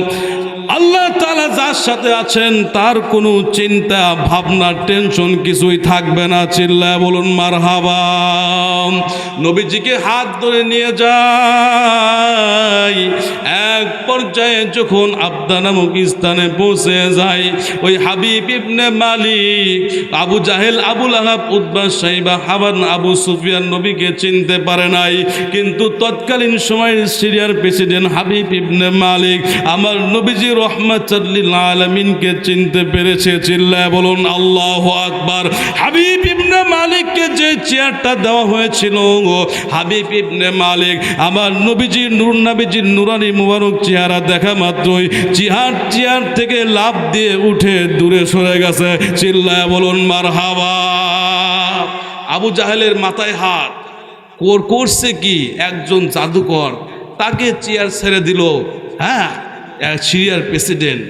আল্লাহ তাআলা যার সাথে আছেন তার কোনো চিন্তা ভাবনা টেনশন কিছুই থাকবে না। চিল্লায় বলুন মারহাবা। নবীজিকে হাত ধরে নিয়ে যায়। এক পর্যায়ে যখন আবদা নামক স্থানে পৌঁছে যায়, ওই হাবিব ইবনে মালিক, আবু জাহেল, আবু লাহাব, উতবা, সাইবা, হামান, আবু সুফিয়ান নবীকে চিনতে পারে নাই, কিন্তু তৎকালীন সময়ের সিরিয়ার প্রেসিডেন্ট হাবিব ইবনে মালিক আমার নবীজি রহমাতুল লিল আলামিনকে চিনতে পেরেছে। চিল্লায় বলুন আল্লাহু আকবার। হাবিব ইবনে মালিককে যে চেয়ারটা দেওয়া হয়েছিল, হাবিব ইবনে মালিক আমার নবীজির নবীজির নুরানি মুবারক চেহারা দেখা মাত্রই চেয়ার থেকে লাফ দিয়ে উঠে দূরে সরে গেছে। চিল্লায় বলুন মারহাবা। আবু জাহেলের মাথায় হাত করছে কি? একজন জাদুকর তাকে চেয়ার ছেড়ে দিল। হ্যাঁ, সিরিয়ার প্রেসিডেন্ট,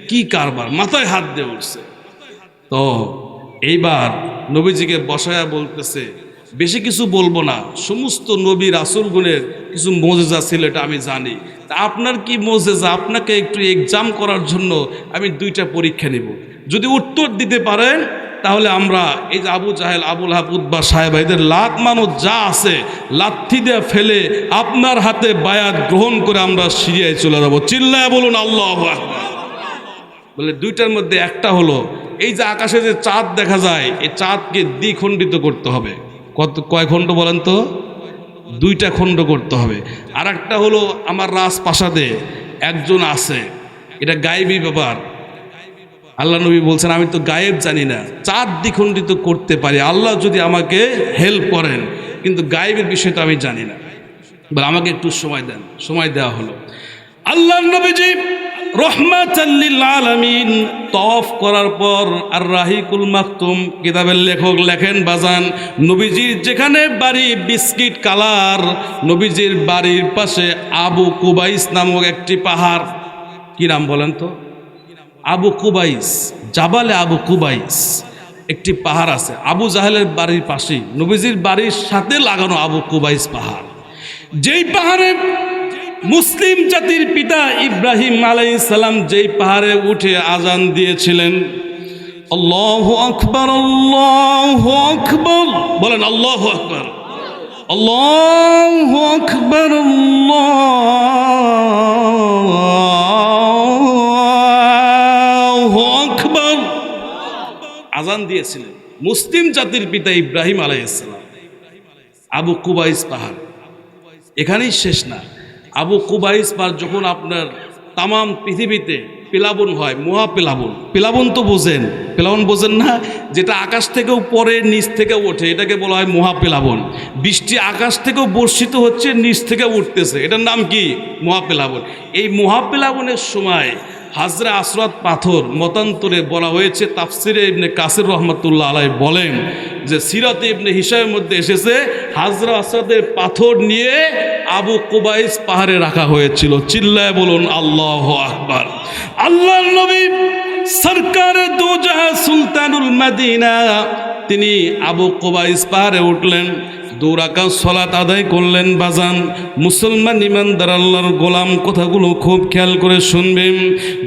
কি কারবার, মাথায় হাত দিয়ে উঠছে। তো এইবার নবীজিকে বসায়া বলতেছে, বেশি কিছু বলবো না, সমস্ত নবী রাসূলগণের কিছু মুজিজা ছিল, এটা আমি জানি। তা আপনার কি মুজিজা? আপনাকে একটু এক্সাম করার জন্য আমি 2টা পরীক্ষা নেব, যদি উত্তর দিতে পারেন তাহলে আমরা এই যে আবু জাহেল, আবু লাহাব, উতবা, সাইবা এদের লাত মানুষ যা আছে লাথি দিয়ে ফেলে আপনার হাতে বায়াত গ্রহণ করে আমরা সিরিয়ায় চলে যাব। চিল্লায় বলুন আল্লাহু আকবার। বলে দুইটার মধ্যে একটা হলো এই যে আকাশে যে চাঁদ দেখা যায়, এই চাঁদকে দ্বিখণ্ডিত করতে হবে। কয় খণ্ড বলেন তো? দুইটা খণ্ড করতে হবে। আর একটা হলো আমার রাজপ্রাসাদে একজন আছে, এটা গায়েবী ব্যাপার। আল্লাহ নবী বলছেন আমি তো গায়েব জানি না, চাঁদ দ্বিখণ্ডিত করতে পারি আল্লাহ যদি আমাকে হেল্প করেন, কিন্তু গায়েবের বিষয়টা আমি জানি না, বলে আমাকে একটু সময় দেন। সময় দেওয়া হলো। আল্লাহ নবীজি রহমাতাল লিল আলামিন তওয়াফ করার পর আর রাহিকুল মাকতুম কিতাবের লেখক লেখেন বাজান, নবীজির যেখানে বাড়ি বিস্কিট কালার, নবীজির বাড়ির পাশে আবু কুবাইস নামক একটি পাহাড়, কি নাম বলেন তো? আবু কুবাইস, জাবালে আবু কুবাইস একটি পাহাড় আছে আবু জাহেলের বাড়ির পাশেই, নবীজির বাড়ির সাথে লাগানো আবু কুবাইস পাহাড়। যেই পাহাড়ে মুসলিম জাতির পিতা ইব্রাহিম আলাইহিস সালাম যেই পাহাড়ে উঠে আজান দিয়েছিলেন, আল্লাহু আকবার আল্লাহু আকবার, বলেন আল্লাহু আকবার আল্লাহু আকবার আল্লাহু আকবার আজান দিয়েছিলেন মুসলিম জাতির পিতা ইব্রাহিম আলাইহিস সালাম। আবু কুবাইস পাহাড় এখানেই শেষ না। আবু কুবাইস পাহাড় যখন আপনার তামাম পৃথিবীতে প্লাবন হয়, মহাপ্লাবন, প্লাবন তো বোঝেন, প্লাবন বোঝেন না, যেটা আকাশ থেকেও পরে নিচ থেকে ওঠে, এটাকে বলা হয় মহাপ্লাবন। বৃষ্টি আকাশ থেকেও বর্ষিত হচ্ছে, নিচ থেকে উঠতেছে, এটার নাম কি? মহাপ্লাবন। এই মহাপ্লাবনের সময় হাজরা আসরাত পাথর মতান্তরে বলা হয়েছে, তাফসিরে ইবনে কাসির রহমতুল্লাহ আলাইহি বলেন যে সিরাতে ইবনে হিশামের মধ্যে এসেছে হাজরা আসরাতের পাথর নিয়ে আবু কুবাইস পাহাড়ে রাখা হয়েছিল। চিল্লায় বলুন আল্লাহু আকবার। আল্লাহর নবী সরকারে দু জাহান সুলতানুল মদিনা তিনি আবু কুবাইস পাহাড়ে উঠলেন, 2 রাকাত সালাত আদায় করলেন। বাজান মুসলমান ইমানদার আল্লাহর গোলাম কথাগুলো খুব খেয়াল করে শুনবেন।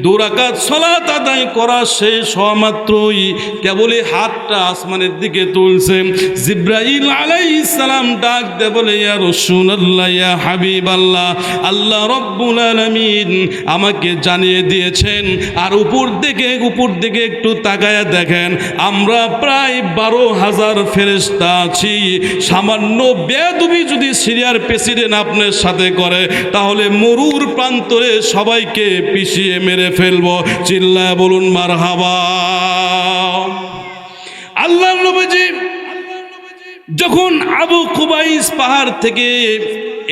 2 রাকাত সালাত আদায় করা শেষ হওয়া মাত্রই কেবলই হাতটা আসমানের দিকে তুলছে, জিব্রাইল আলাইহিস সালাম ডাক দে বলে, ইয়া রাসূলুল্লাহ ইয়া হাবিবাল্লাহ, আল্লাহ রাব্বুল আলামিন আমাকে জানিয়ে দিয়েছেন। আর উপর দিকে একটু তাকায়া দেখেন, আমরা প্রায় 12,000 ফেরেশতা আছি। সামান্য বেয়াদবি যদি সিরিয়ার প্রেসিডেন্ট আপনার সাথে করে, তাহলে মরুর প্রান্তরে সবাইকে পিষিয়ে মেরে ফেলবো। চিল্লায় বলুন মারহাবা। আল্লাহর নবীজি যখন আবু কুবাইস পাহাড় থেকে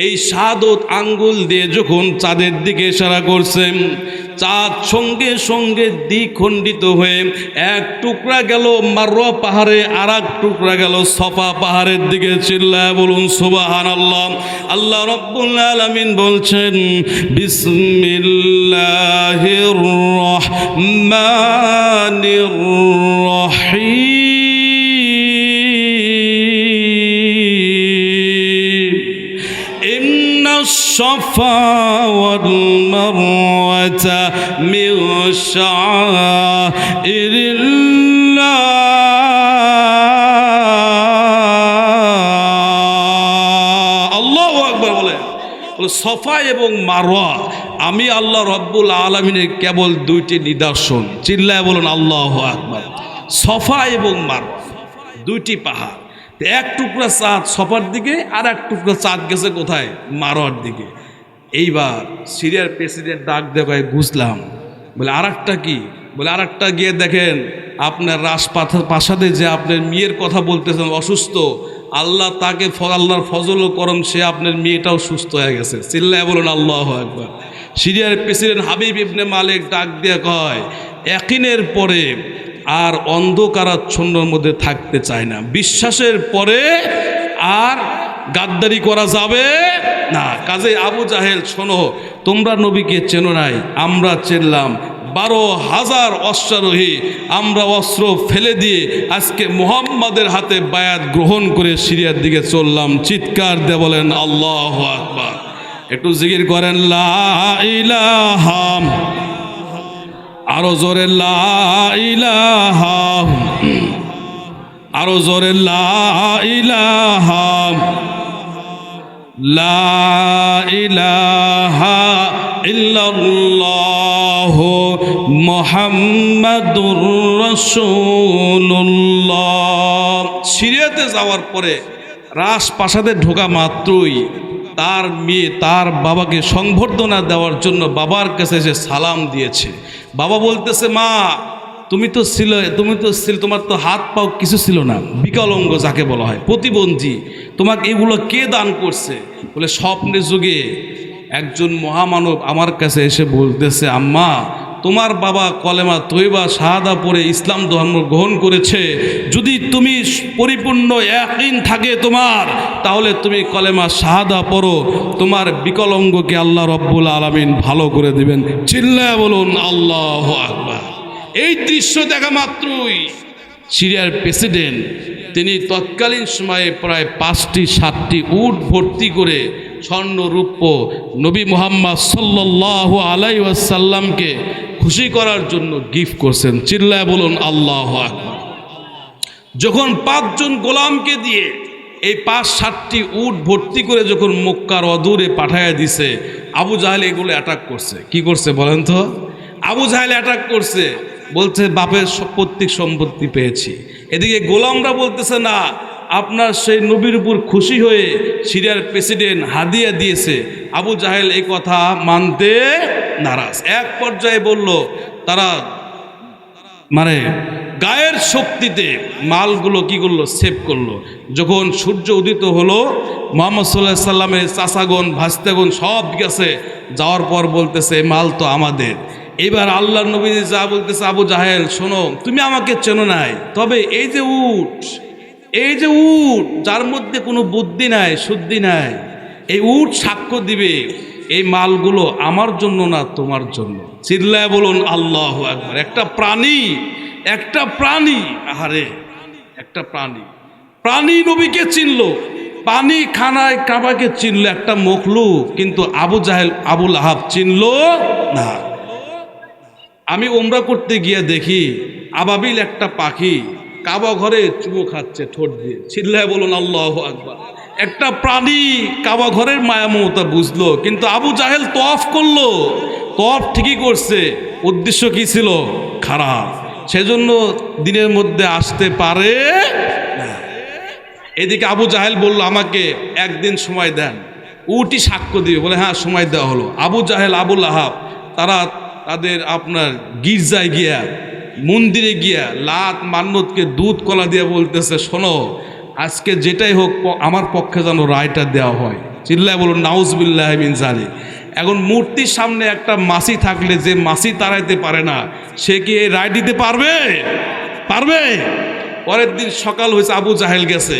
এই শাহাদত আঙ্গুল দিয়ে যখন চাঁদের দিকে ইশারা করছেন, চাঁদ সঙ্গে সঙ্গে দ্বিখণ্ডিত হয়ে এক টুকরা গেল মারওয়া পাহাড়ে, আর এক টুকরা গেল সফা পাহাড়ের দিকে। চিল্লায় বলুন সুবহানাল্লাহ। আল্লাহ রাব্বুল আলামিন বলছেন, বিসমিল্লাহির রহমানির রহিম, الصفا والمروة من شعائر الله আল্লাহু আকবার বলে। সফা এবং মারওয়া আমি আল্লাহ রব্বুল আলামিনের কেবল 2টি নিদর্শন। চিল্লায় বলুন আল্লাহু আকবার। সফা এবং মারওয়া 2টি পাহাড়, এক টুকরা চাঁদ সফার দিকে, আর এক টুকরা চাঁদ গেছে কোথায়? মারওয়ার দিকে। এইবার সিরিয়ার প্রেসিডেন্ট ডাক দেখায়, বুঝলাম। বলে আর একটা কি? বলে আর একটা গিয়ে দেখেন আপনার রাজপ্রাসাদে যে আপনার মেয়ের কথা বলতেছেন অসুস্থ, আল্লাহ তাকে আল্লাহর ফজল ও করম, সে আপনার মেয়েটাও সুস্থ হয়ে গেছে। চিল্লায় বলুন আল্লাহু আকবার। সিরিয়ার প্রেসিডেন্ট হাবিব ইবনে মালিক ডাক দিয়ে কয়, ইয়াকিনের পরে আর অন্ধকারাচ্ছন্নের মধ্যে থাকতে চায় না, বিশ্বাসের পরে আর গাদ্দারি করা যাবে না। কাজে আবু জাহেল শোনো, তোমরা নবীকে চেনো নাই, আমরা চিনলাম। 12,000 অশ্বারোহী আমরা অস্ত্র ফেলে দিয়ে আজকে মুহাম্মাদের হাতে বায়াত গ্রহণ করে সিরিয়ার দিকে চললাম। চিৎকার দিয়ে বলেন আল্লাহু আকবার। একটু জিকির করেন লা ইলাহা, আরো জোরে লা ইলাহা, আরো জোরে লা ইলাহা, লা ইলাহা ইল্লাল্লাহু মুহাম্মাদুর রাসূলুল্লাহ। সিরিয়াতে যাওয়ার পরে রাজপ্রাসাদে ঢোকা মাত্রই তার মেয়ে তার বাবাকে সংবর্ধনা দেওয়ার জন্য বাবার কাছে এসে সালাম দিয়েছে। বাবা বলতেছে, মা তুমি তো ছিল তোমার তো হাত পাও কিছু ছিল না, বিকলাঙ্গ যাকে বলা হয়, প্রতিবন্ধী, তোমাকে এগুলো কে দান করছে? বলে স্বপ্নের যুগে একজন মহামানব আমার কাছে এসে বলতেছে, আম্মা তোমার বাবা কলেমা তৈবা শাহাদা পড়ে ইসলাম ধর্ম গ্রহণ করেছে, যদি তুমি পরিপূর্ণ ইয়াকিন থাকে তোমার, তাহলে তুমি কলেমা শাহাদা পড়ো, তোমার বিকলাঙ্গকে আল্লাহ রব্বুল আলামিন ভালো করে দিবেন। চিল্লায়া বলুন আল্লাহু আকবার। এই দৃশ্য দেখা মাত্রই সিরিয়ার প্রেসিডেন্ট তিনি তৎকালীন সময়ে প্রায় 5টি-7টি উট ভর্তি করে স্বর্ণ রূপ্য নবী মুহাম্মদ সাল্লাল্লাহু আলাইহি ওয়াসাল্লামকে খুশি করার জন্য গিফট করছেন। চিল্লায় বলুন আল্লাহু আকবার। যখন 5 জন গোলামকে দিয়ে এই 5-7টি উট ভর্তি করে যখন মক্কার অদূরে পাঠাইয়া দিছে, আবু জাহেল এগুলো অ্যাটাক করছে। কি করছে বলেন তো? আবু জাহেল অ্যাটাক করছে, বলছে বাপের প্রত্যেক সম্পত্তি পেয়েছি। এদিকে গোলামরা বলতেছে না, আপনার সেই নবীর উপর খুশি হয়ে সিরিয়ার প্রেসিডেন্ট হাদিয়া দিয়েছে। আবু জাহেল এই কথা মানতে নারাজ। এক পর্যায়ে বলল, তারা মানে গায়ের শক্তিতে মালগুলো কি করলো, সেভ করলো। যখন সূর্য উদিত হলো, মুহাম্মদ সাল্লাল্লাহু আলাইহি সাল্লামের চাচাগণ ভাস্তাগণ সব গেছে, যাওয়ার পর বলতেছে মাল তো আমাদের। এবার আল্লাহর নবী যা বলতেছে, আবু জাহেল শোনো, তুমি আমাকে চেনো নাই, তবে এই যে উট যার মধ্যে কোনো বুদ্ধি নাই শুদ্ধি নাই, এই উট সাক্ষ্য দিবে এই মালগুলো আমার জন্য না তোমার জন্য। চিল্লায় বলুন আল্লাহু আকবার। একটা প্রাণী আহারে, একটা প্রাণী নবীকে চিনলো, পানি খানায় কাবাকে চিনলো একটা মখলুক, কিন্তু আবু জাহেল আবুল আহাব চিনলো না। আমি ওমরা করতে গিয়ে দেখি আবাবিল একটা পাখি কাবা ঘরে চুমু খাচ্ছে ঠোঁট দিয়ে। চিল্লায় বলুন আল্লাহু আকবার। একটা প্রাণী কাবা ঘরের মায়া মমতা বুঝলো, কিন্তু আবু জাহেল তওয়াফ করলো। তওয়াফ ঠিকই করছে, উদ্দেশ্য কি ছিল? খারাপ। সেজন্য দিনের মধ্যে আসতে পারে না। এদিকে আবু জাহেল বলল, আমাকে একদিন সময় দেন, উটি সাক্ষ্য দিবে। বলে হ্যাঁ, সময় দেওয়া হলো। আবু জাহেল আবুল আহাব তারা তাদের আপনার গির্জায় গিয়া, মন্দিরে গিয়া লাত মান্নতকে দুধ কলা দিয়ে বলতেছে, শোনো আজকে যেটাই হোক আমার পক্ষে যেন রায়টা দেওয়া হয়। চিল্লায় বলুন নাউজুবিল্লাহি মিন যালিক। এখন মূর্তির সামনে একটা মাসি থাকলে, যে মাসি তাড়াইতে পারে না, সে কি এই রায় দিতে পারবে? পরের দিন সকাল হয়েছে, আবু জাহেল গেছে,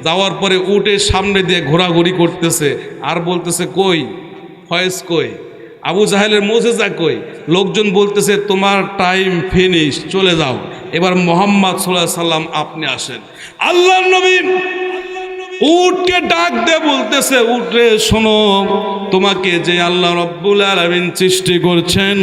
যাওয়ার পরে উটের সামনে দিয়ে ঘোরাঘুরি করতেছে আর বলতেছে, কই ফয়েজ কই, আবু জাহেলের মোজেজা কই? লোকজন বলতেছে, তোমার টাইম ফিনিশ, চলে যাও, এবার মুহাম্মদ সাল্লাল্লাহু আলাইহি সাল্লাম আপনি আসেন। আল্লাহর নবী উটকে ডাক দিয়ে বলতেছে, উটরে শোনো, তোমাকে যে আল্লাহ রব্বুল আলামিন সৃষ্টি করছেন,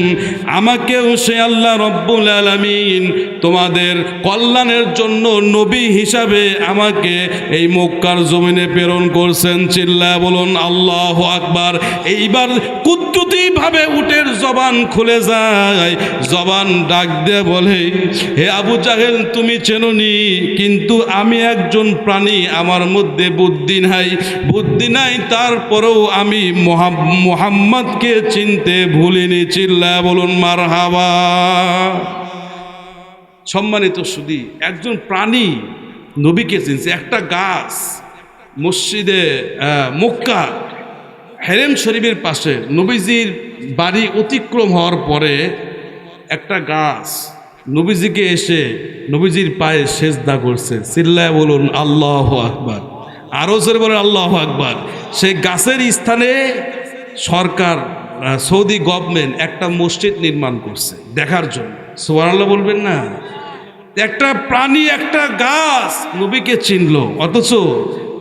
আমাকেও সে আল্লাহ রব্বুল আলামিন তোমাদের কল্যাণের জন্য নবী হিসাবে আমাকে এই মক্কার জমিনে প্রেরণ করছেন। চিল্লায় বলুন আল্লাহু আকবার। এইবার কুদরতিভাবে উটের জবান খুলে যায়, জবান ডাক দিয়ে বলে, হে আবু জাহেল, তুমি চেনোনি, কিন্তু আমি একজন প্রাণী, আমার মধ্যে বুদ্ধি নাই, তারপরেও আমি মুহাম্মদকে চিনতে ভুলিনি। চিল্লায় বলুন মারহাবা। সম্মানিত সুধী, একজন প্রাণী নবীকে চিনছে। একটা গাছ মসজিদে মক্কা হেরেম শরীফের পাশে নবীজির বাড়ি অতিক্রম হওয়ার পরে একটা গাছ নবীজিকে এসে নবীজির পায়ে সেজদা করছে। চিল্লায় বলুন আল্লাহু আকবার। আরও জোরে বলেন আল্লাহু আকবার। সেই গাছের স্থানে সরকার, সৌদি গভর্নমেন্ট একটা মসজিদ নির্মাণ করছে দেখার জন্য। সুবহানাল্লাহ বলবেন না? একটা প্রাণী, একটা গাছ নবীকে চিনলো, অথচ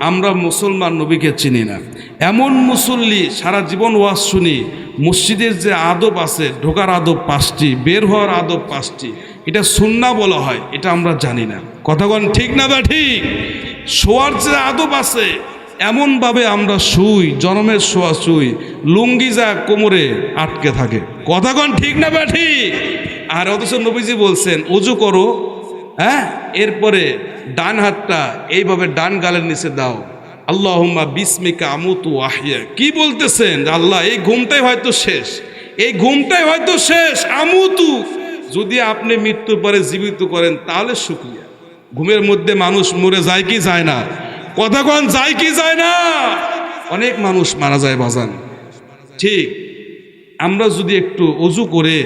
আমরা মুসলমান নবীকে চিনি না। এমন মুসল্লি সারা জীবন ওয়াজ শুনি, মসজিদের যে আদব আছে, ঢোকার আদব 5টি, বের হওয়ার আদব 5টি, এটা সুন্নাহ বলা হয়, এটা আমরা জানি না। কথা বলেন ঠিক না বা ঠিক? শোয়ার যে আদব আছে, এমনভাবে আমরা শুই, জনমের শুই, লুঙ্গি যা কোমরে আটকে থাকে। কথা কন ঠিক না বা ঠিক? আর অথচ নবীজি বলছেন ওযু করো, হ্যাঁ, এরপরে ডান হাতটা এইভাবে ডান গালের নিচে দাও, আল্লাহুম্মা বিসমিকা আমুতু আহইয়া। কি বলতেছেন? আল্লাহ এই ঘুমটাই হয়তো শেষ, এই ঘুমটাই হয়তো শেষ। আমুতু, যদি আপনি মৃত্যুর পরে জীবিত করেন তাহলে শুকরিয়া। ঘুমের মধ্যে মানুষ মরে যায় কি যায় না? কথা কোন, যায় কি যায় না? অনেক মানুষ মারা যায় বাজান। ঠিক আমরা যদি একটু ওযু করে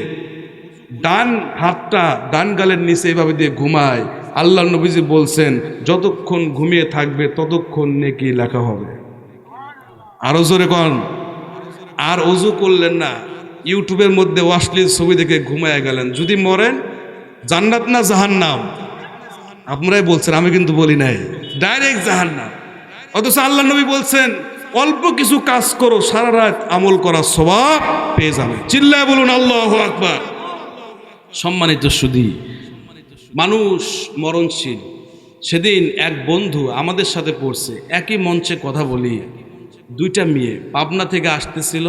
ডান হাতটা ডান গালের নিচে এইভাবে দিয়ে ঘুমাই, আল্লাহ নবীজি বলছেন যতক্ষণ ঘুমিয়ে থাকবে ততক্ষণ নেকি লেখা হবে। আরো জোরে কোন। আর ওযু করলেন না, ইউটিউবের মধ্যে অশ্লীল ছবি দেখে ঘুমায় গেলেন, যদি মরেন জান্নাত না জাহান্নাম? আপনারাই বলছেন, আমি কিন্তু বলি নাই, ডাইরেক্ট জাহান্নাম। অথচ আল্লাহ নবী বলছেন অল্প কিছু কাজ করো, সারা রাত আমল করার সওয়াব পেয়ে যাবে। চিল্লায় বলুন আল্লাহু আকবার। সম্মানিত সুধী, মানুষ মরণশীল। সেদিন এক বন্ধু আমাদের সাথে পড়ছে, একই মঞ্চে কথা বলি, দুইটা মেয়ে পাবনা থেকে আসতেছিল,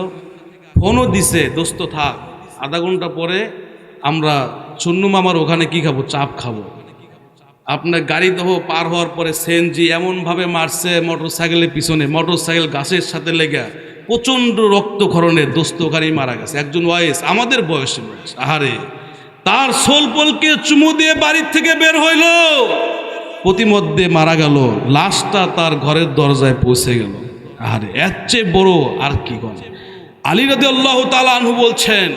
ফোনও দিছে, দোস্ত থাক, আধা ঘন্টা পরে আমরা চুন্নু মামার ওখানে কি খাবো, চাপ খাবো। আপনার গাড়ি দহ পার হওয়ার পরে সিএনজি এমনভাবে মারছে মোটরসাইকেলের পিছনে, মোটরসাইকেল গাছের সাথে লেগে প্রচণ্ড রক্তক্ষরণে দোস্ত ওখানেই মারা গেছে। একজন ওয়াইস আমাদের বয়সে, আহারে, তার সোলপলকে চুমু দিয়ে বাড়ির থেকে বের হইল, প্রতিমধ্যে মারা গেল, লাশটা তার ঘরের দরজায় পৌঁছে গেল। আহারে, এর চেয়ে বড় আর কি করে। আলী রাদিয়াল্লাহু তাআলা আনহু বলছেন,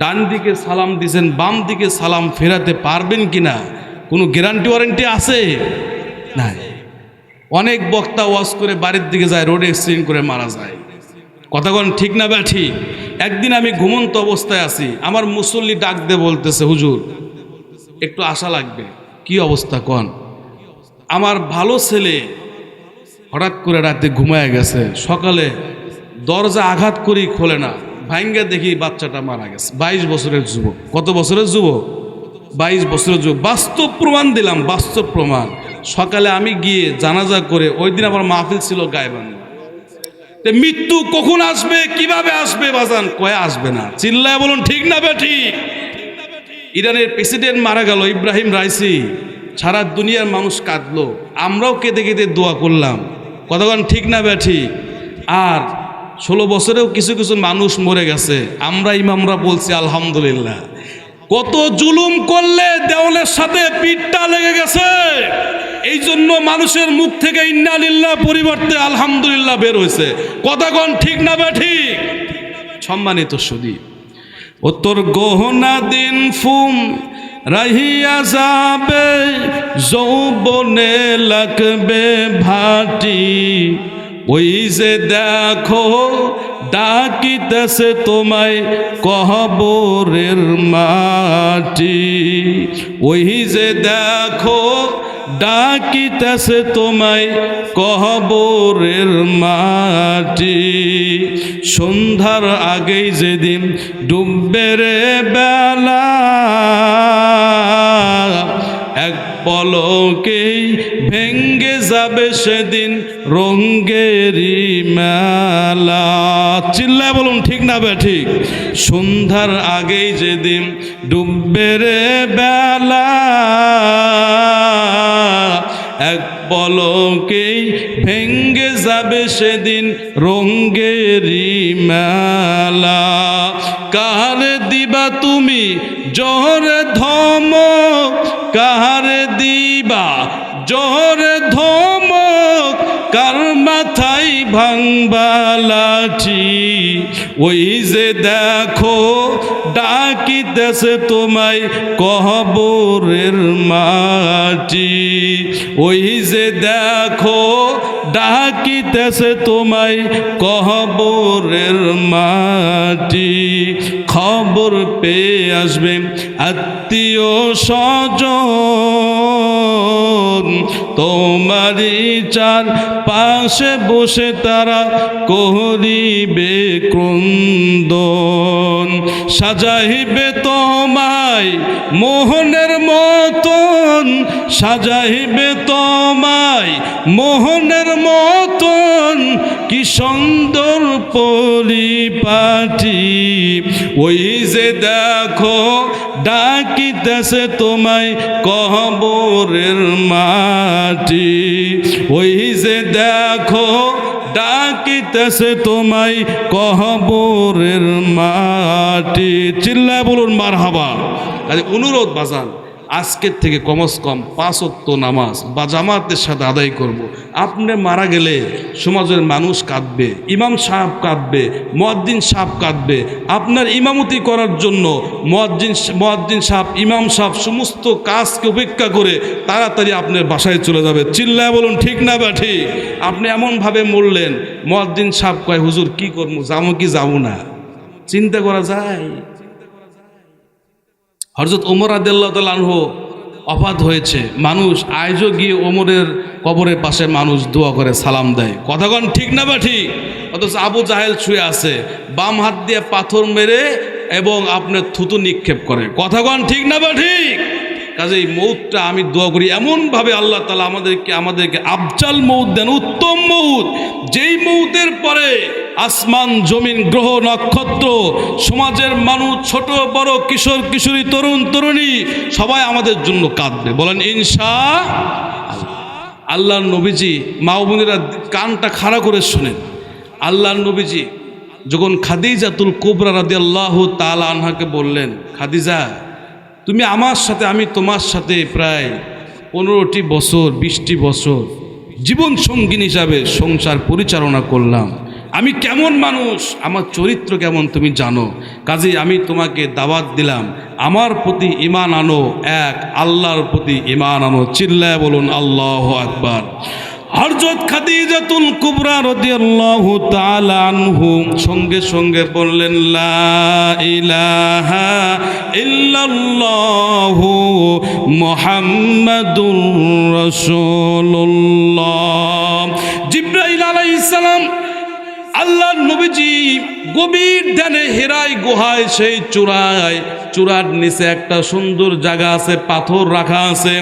ডান দিকে সালাম দিয়েছেন, বাম দিকে সালাম ফেরাতে পারবেন কিনা কোনো গ্যারান্টি ওয়ারেন্টি আছে? নাই। অনেক বক্তা ওয়াজ করে বাড়ির দিকে যায়, রোডে অ্যাক্সিডেন্ট করে মারা যায়। কথা কোন ঠিক না বা ঠিক? একদিন আমি ঘুমন্ত অবস্থায় আছি, আমার মুসল্লি ডাক দিয়ে বলতেছে, হুজুর একটু আশা লাগবে। কি অবস্থা কোন? আমার ভালো ছেলে হঠাৎ করে রাতে ঘুমায় গেছে, সকালে দরজা আঘাত করেই খোলে না, ভাঙ্গে দেখি বাচ্চাটা মারা গেছে। 22 বছরের যুবক। কত বছরের যুবক? 22 বছরের যুবক। বাস্তব প্রমাণ দিলাম, বাস্তব প্রমাণ। সকালে আমি গিয়ে জানাজা করে, ওই দিন আমার মাহফিল ছিল গায়বান্ধা। মৃত্যু কখন আসবে, কিভাবে আসবে বাজান? কয়ে আসবে না। চিল্লায় বলুন ঠিক না বে ঠিক? ইরানের প্রেসিডেন্ট মারা গেল, ইব্রাহিম রাইসি, সারা দুনিয়ার মানুষ কাঁদলো, আমরাও কেঁদে কেঁদে দোয়া করলাম। কতক্ষণ ঠিক না বে ঠিক? আর 16 বছরেও কিছু কিছু মানুষ মরে গেছে, আমরা ইমামরা বলছি আলহামদুলিল্লাহ। কত জুলুম করলে দেওয়ালের সাথে পিঠটা লেগে গেছে, এই জন্য মানুষের মুখ থেকে ইন্না লিল্লাহ পরিবর্তে আলহামদুলিল্লাহ বের হয়েছে। কতক্ষণ ঠিক না বে ঠিক? সম্মানিত সুধী, ও তোর গহনা দিন ফুম রাহিয়া যাবে, যৌবনে লাগবে ভাটি, ওই যে দেখো ডাকিতেছে তোমায় কবরের মাটি, ওই যে দেখো ডাকিতেছে তোমায় কবরের মাটি, সন্ধ্যার আগেই যেদিন ডুববে রে বেলা, এক পলকেই ভেঙ্গে যাবে সেদিন রঙ্গেরি মেলা। চিল্লায় বলুন ঠিক না বে ঠিক? সন্ধ্যার আগেই যেদিন ডুববে রে বেলা, এক পলকেই ভেঙ্গে যাবে সেদিন রঙ্গেরি মেলা। কাহারে দিবা তুমি জোহরে ধমক, কাহারে দিবা জোহরে ধমক, কার মাথায় ভাঙবা লাঠি, ওই যে দেখো ডাকিতেছে তোমায় কবরের মাটি, ওই যে দেখো ডাকিতেছে তোমায় কবরের মাটি। খবর পেয়ে আসবে আত্মীয় স্বজন, তোমারই চার পাশে বসে তারা করিবে ক্রন্দন, সাজাইবে তোমায় মোহনের মতন, সাজাইবে তোমায় মোহনের মতন, কি সুন্দর পরিপাটি, ওই যে দেখো ডাকিতেছে তোমায় কবরের মাটি, ওই যে দেখো ডাকিতেছে তোমায় কবরের মাটি। চিল্লায় বলুন মারহাবা। কাজে অনুরোধ বাজান, আজকের থেকে কমস কম 5 ওয়াক্ত নামাজ বা জামাতের সাথে আদায় করব। আপনি মারা গেলে সমাজের মানুষ কাঁদবে, ইমাম সাহেব কাঁদবে, মুয়াজ্জিন সাহেব কাঁদবে। আপনার ইমামতি করার জন্য মুয়াজ্জিন সাহেব, ইমাম সাহেব সমস্ত কাজকে উপেক্ষা করে তাড়াতাড়ি আপনার বাসায় চলে যাবে। চিল্লায় বলুন ঠিক না বা ঠিক? আপনি এমনভাবে মরলেন, মুয়াজ্জিন সাহেব কয় হুজুর কি করবো, যাবো কি যাবো না? চিন্তা করা যায়? হযরত ওমর রাদিয়াল্লাহু তাআলা আনহু ওফাত হয়েছে, মানুষ আজও গিয়ে ওমরের কবরের পাশে মানুষ দোয়া করে, সালাম দেয়। কথাগণ ঠিক না বা ঠিক? অথচ আবু জাহেল শুয়ে আছে, বাম হাত দিয়ে পাথর মেরে এবং আপনার থুতু নিক্ষেপ করে। কথাগণ ঠিক না বা ঠিক? কাজেই মৌতটা আমি দোয়া করি এমনভাবে আল্লাহ তাআলা আমাদেরকে আফজাল মৌত দেন, উত্তম মৌত, যেই মৌতের পরে আসমান জমিন গ্রহ নক্ষত্র সমাজের মানুষ ছোট বড় কিশোর কিশোরী তরুণ তরুণী সবাই আমাদের জন্য কাঁদবে। বলেন ইনশাআল্লাহ। আল্লাহর নবীজি, মা ও বোনেরা কানটা খাড়া করে শুনেন, আল্লাহর নবীজি যখন খাদিজাতুল কুবরা রাদিয়াল্লাহু তাআলা আনহাকে বললেন, খাদিজা তুমি আমার সাথে, আমি তোমার সাথে প্রায় 15টি বছর 20টি বছর জীবন সঙ্গিনী হিসাবে সংসার পরিচালনা করলাম, আমি কেমন মানুষ, আমার চরিত্র কেমন তুমি জানো, কাজেই আমি তোমাকে দাওয়াত দিলাম আমার প্রতি ঈমান আনো, এক আল্লাহর প্রতি ঈমান আনো। চিল্লায় বলুন আল্লাহু আকবার। হযরত খাদিজাতুল কুবরা রাদিয়াল্লাহু তাআলা আনহু সঙ্গে সঙ্গে বললেন, লা ইলাহা ইল্লাল্লাহু মুহাম্মাদুর রাসূলুল্লাহ। জিবরাইল আলাইহিস সালাম আল্লাহর নবীজি গভীর ধ্যানে হেরাই গুহায়, সেই চূড়ার নিচে একটা সুন্দর জায়গা আছে, পাথর রাখা আছে,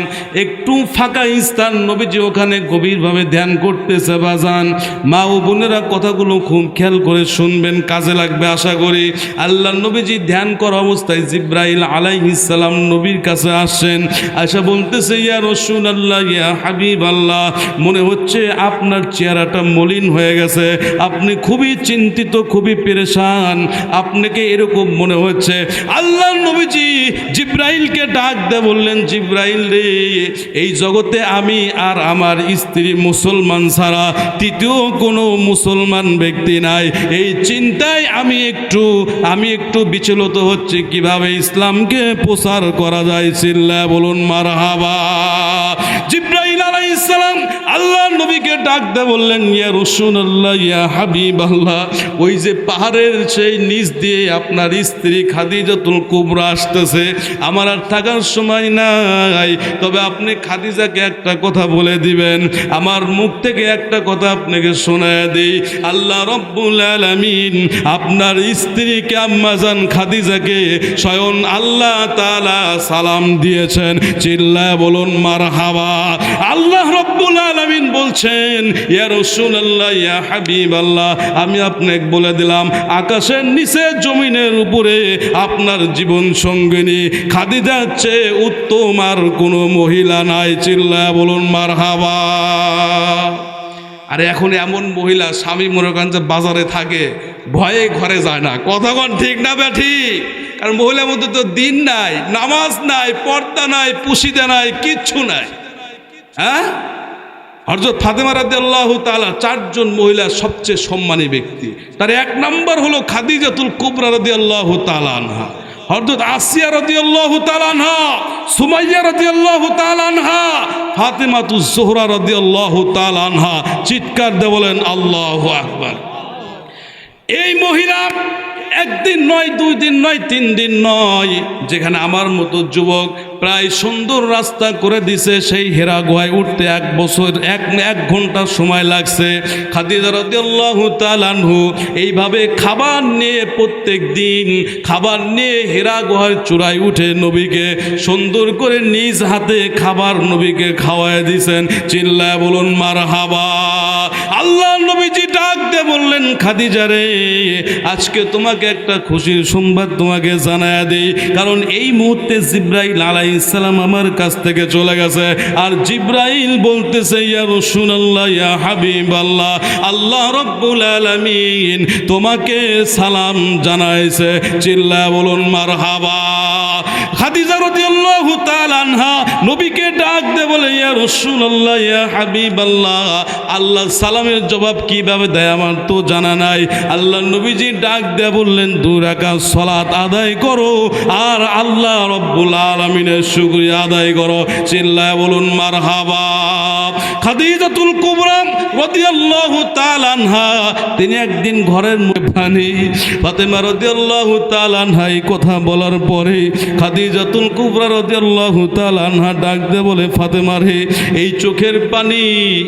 একটু ফাঁকা স্থান, নবীজি ওখানে গভীরভাবে ধ্যান করতেছে। বাজান মা ও বোনেরা কথাগুলো খুব খেয়াল করে শুনবেন, কাজে লাগবে আশা করি। আল্লাহর নবীজি ধ্যান করা অবস্থায় জিবরাইল আলাইহিস সালাম নবীর কাছে আসেন, আশা বলতেছে, ইয়া রাসূলুল্লাহ, ইয়া হাবিবাল্লাহ, মনে হচ্ছে আপনার চেহারাটা মলিন হয়ে গেছে, আপনি খুবই চিন্তিত, খুবই পেরেশান, আপনাকে এরকম মনে হচ্ছে। আল্লাহ নবীজি জিবরাইলকে ডাক দিয়ে বললেন, জিবরাইল রে, এই জগতে আমি আর আমার স্ত্রী মুসলমান ছাড়া তৃতীয় কোনো মুসলমান ব্যক্তি নাই, এই চিন্তায় আমি একটু বিচলিত হচ্ছে, কিভাবে ইসলামকে প্রচার করা যায়। চিল্লায় বলুন মারহাবা। জিবরাইল আলাইহিস সালাম আল্লাহর নবীকে ডাক দিয়ে বললেন, ইয়া রাসূলুল্লাহ, ইয়া হাবিবাল্লাহ, ওই যে পাহাড়ের সেই নিচ দিয়ে আপনার স্ত্রী খাদিজাতুল কুবরা আসতেছে, আমার আর থাকার সময় নাই, তবে আপনি খাদিজাকে একটা কথা বলে দিবেন, আমার মুখ থেকে একটা কথা আপনাকে শোনায় দিই, আল্লাহ রব্বুল আলামিন আপনার স্ত্রীকে আম্মাজান খাদিজাকে স্বয়ং আল্লাহ তাআলা সালাম দিয়েছেন। চিল্লায় বলুন মারহাবা। আল্লাহ রব্বুল আলামিন বলছেন, ইয়া রাসূলুল্লাহ, ইয়া হাবিবাল্লাহ, আমি আপনাকে বলে দিলাম, আকাশের নিচে জমিনের উপরে আপনার জীবন সঙ্গিনী খাদিজার চেয়ে উত্তম আর কোনো মহিলা নাই। চিল্লায় বলুন মারহাবা। আরে এখন এমন মহিলা, স্বামী মনে করেন যে বাজারে থাকে, ভয়ে ঘরে যায় না। কথাগণ ঠিক না ঠিক? কারণ মহিলার মধ্যে তো দিন নাই, নামাজ নাই, পর্দা নাই, পুশিদা নাই, কিচ্ছু নাই। হ্যাঁ, হযরত ফাতেমা রাদিয়াল্লাহু তাআলা 4 জন মহিলা সবচেয়ে সম্মানী ব্যক্তি, তার 1 নম্বর হলো খাদিজাতুল কুবরা রাদিয়াল্লাহু তাআলা আনহা, হযরত আসিয়া রাদিয়াল্লাহু তাআলা আনহা, সুমাইয়া রাদিয়াল্লাহু তাআলা আনহা, ফাতেমাতুজ জোহরা রাদিয়াল্লাহু তাআলা আনহা। চিৎকার দিয়ে বলেন আল্লাহু আকবার। এই মহিলা একদিন নয়, 2 দিন নয়, 3 দিন নয়, যেখানে আমার মতো যুবক প্রায় সুন্দর রাস্তা করে দিছে, সেই হেরা গুহায় উঠতে 1 ঘন্টা সময় লাগছে। খাদিজা রাদিয়াল্লাহু তাআলা আনহু এইভাবে খাবার নিয়ে, প্রত্যেক দিন খাবার নিয়ে হেরা গুহার চূড়ায় উঠে নবীকে সুন্দর করে নিজ হাতে খাবার নবীকে খাওয়ায় দিয়েছেন। চিল্লায় বলুন মারহাবা। আল্লাহ নবীজি ডাক ডাক দিয়ে বললেন, খাদিজা রে, আজকে তোমাকে একটা খুশির সংবাদ তোমাকে জানায়া দেই, কারণ এই মুহূর্তে জিবরাইল আলাইহিস সালাম আমার কাছ থেকে চলে গেছে। আর জিবরাইল বলতেছে, ইয়া রাসূলুল্লাহ, ইয়া হাবিবাল্লাহ, আল্লাহ রাব্বুল আলামিন তোমাকে সালাম জানাইছে। চিল্লায়া বলুন মারহাবা। খাদিজা রাদিয়াল্লাহু তাআলা আনহা নবীকে ডাক দিয়ে বলে, ইয়া রাসূলুল্লাহ, ইয়া হাবিবাল্লাহ, আল্লাহ সালামের জবাব কিভাবে দেয় আমার তো জানা নাই। আল্লাহ নবীজি ডাক দিয়ে বললেন, 2 রাকাত সালাত আদায় করো আর আল্লাহ রাব্বুল আলামিনের শুকরিয়া আদায় করো। চিল্লায়া বলুন মারহাবা। খাদিজাতুল কুবরা রাদিয়াল্লাহু তাআলা আনহা তিনি একদিন ঘরের মধ্যে ফাতেমা রাদিয়াল্লাহু তাআলা আনহা এই কথা বলার পরে খাদিজাতুল কুবরা রাদিয়াল্লাহু তাআলা আনহা ডাক দিয়ে বলে, ফাতেমা রে, এই চোখের পানি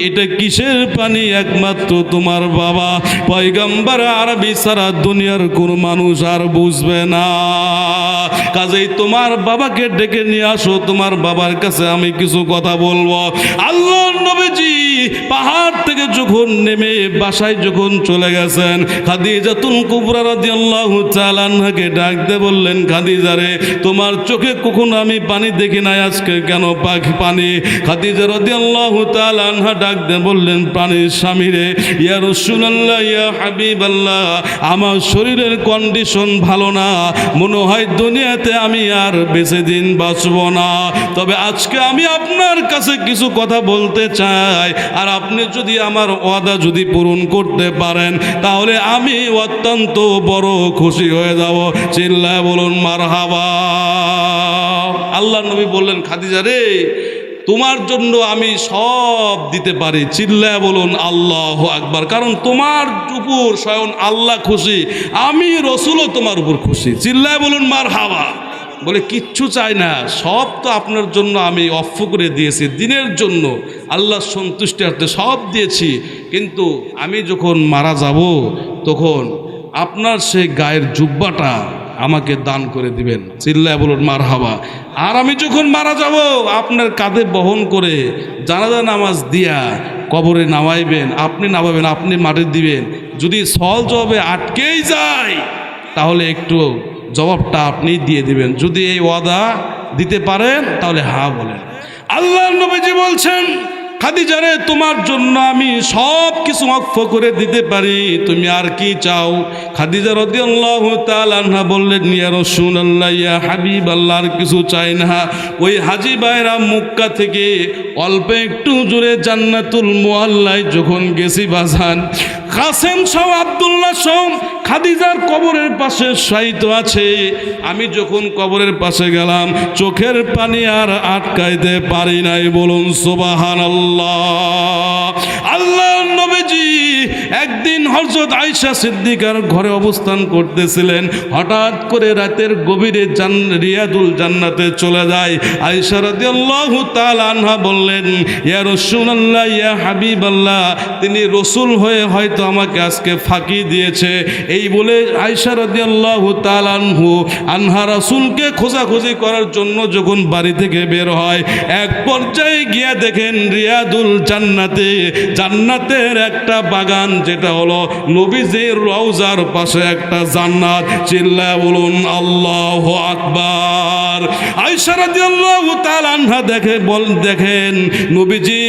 এটা কিসের পানি? একমাত্র তোমার বাবা পয়গম্বর আরবি সারা দুনিয়ার কোন মানুষ আর বুঝবে না। কাজেই তোমার বাবাকে ডেকে নিয়ে আসো, তোমার বাবার কাছে আমি কিছু কথা বলবো। আল্লাহর নবীজি পাহাড় থেকে যখন নেমে বাসায় যখন চলে গেছেন, খাদিজাতুল কুবরা রাদিয়াল্লাহু তাআলা আনহাকে ডাক দিয়ে বললেন, খাদিজা রে, তোমার চোখে কখনো আমি পানি দেখি নাই, আজকে কেন পানি? খাদিজা রাদিয়াল্লাহু তাআলা আনহা ডাক দিয়ে বললেন, পানির স্বামী রে, ইয়া রাসূলুল্লাহ, ইয়া হাবিবাল্লাহ, আমার শরীরের কন্ডিশন ভালো না, মনে হয় দুনিয়াতে আমি আর বেশি দিন বাঁচব না। তবে আজকে আমি আপনার কাছে কিছু কথা বলতে চাই, আর আপনি যদি আমার ওয়াদা যদি পূরণ করতে পারেন তাহলে আমি অত্যন্ত বড় খুশি হয়ে যাব। চিল্লায় বলুন মারহাবা। আল্লাহ নবী বললেন, খাদিজা রে, তোমার জন্য আমি সব দিতে পারি। চিল্লায় বলুন আল্লাহু আকবার। কারণ তোমার উপর স্বয়ং আল্লাহ খুশি, আমি রাসূলও তোমার উপর খুশি। চিল্লায় বলুন মারহাবা। বলে, কিচ্ছু চাই না, সব তো আপনার জন্য আমি অফ করে দিয়েছি, দিনের জন্য আল্লাহ সন্তুষ্টির্থে সব দিয়েছি। কিন্তু আমি যখন মারা যাব তখন আপনার সেই গায়ের জুব্বাটা আমাকে দান করে দিবেন। চিল্লায় বলুন মারহাবা। আর আমি যখন মারা যাব আপনার কাঁধে বহন করে জানাজা নামাজ দিয়া কবরে নামাইবেন, আপনি নামাবেন, আপনি মাটি দিবেন। যদি সল জবাবে আটকেই যায় তাহলে একটু জবাবটা আপনি দিয়ে দিবেন। যদি এই ওয়াদা দিতে পারেন তাহলে হ্যাঁ বলেন। আল্লাহর নবীজি বলছেন, খাদিজা রে, তোমার জন্য আমি সব কিছু ওয়াকফ করে দিতে পারি, তুমি আর কি চাও? খাদিজা রাদিয়াল্লাহু তাআলা আনহা বললেন, ইয়া রাসূলুল্লাহ, ইয়া হাবিবাল্লাহ, আর কিছু চাই না। ওই হাজী ভাইরা মক্কা থেকে অল্প একটু জোরে জান্নাতুল মুআল্লায় যখন গেছি বাজান, কাসেম সহ আব্দুল্লাহ সহ খাদিজার কবরের পাশে শায়িত আছে। আমি যখন কবরের পাশে গেলাম চোখের পানি আর আটকাইতে পারি নাই। বলুন সুবহানাল্লাহ। আল্লাহর নবীজি একদিন হযরত আয়েশা সিদ্দিকার ঘরে অবস্থান করতেছিলেন, হঠাৎ করে রাতের গভীরে রিয়াদুল জান্নাতে চলে যায়। আয়েশা রাদিয়াল্লাহু তাআলা আনহা বললেন, ইয়া রাসূলুল্লাহ, ইয়া হাবিবাল্লাহ, তিনি রাসূল হয়ে হয়তো আমাকে আজকে ফাঁকি দিয়েছে। এই বলে আয়েশা রাদিয়াল্লাহু তাআলা আনহা রাসূলকে খোঁজাখুঁজি করার জন্য যখন বাড়ি থেকে বের হয়, এক পর্যায়ে গিয়া দেখেন রিয়াদুল জান্নাতে, জান্নাতের একটা বাগান, যেটা হলো নবীজির রওজার পাশে একটা জান্নাত। চিল্লায় বলুন আল্লাহু আকবার। আয়েশা রাদিয়াল্লাহু তাআলা আনহা দেখেন নবীজি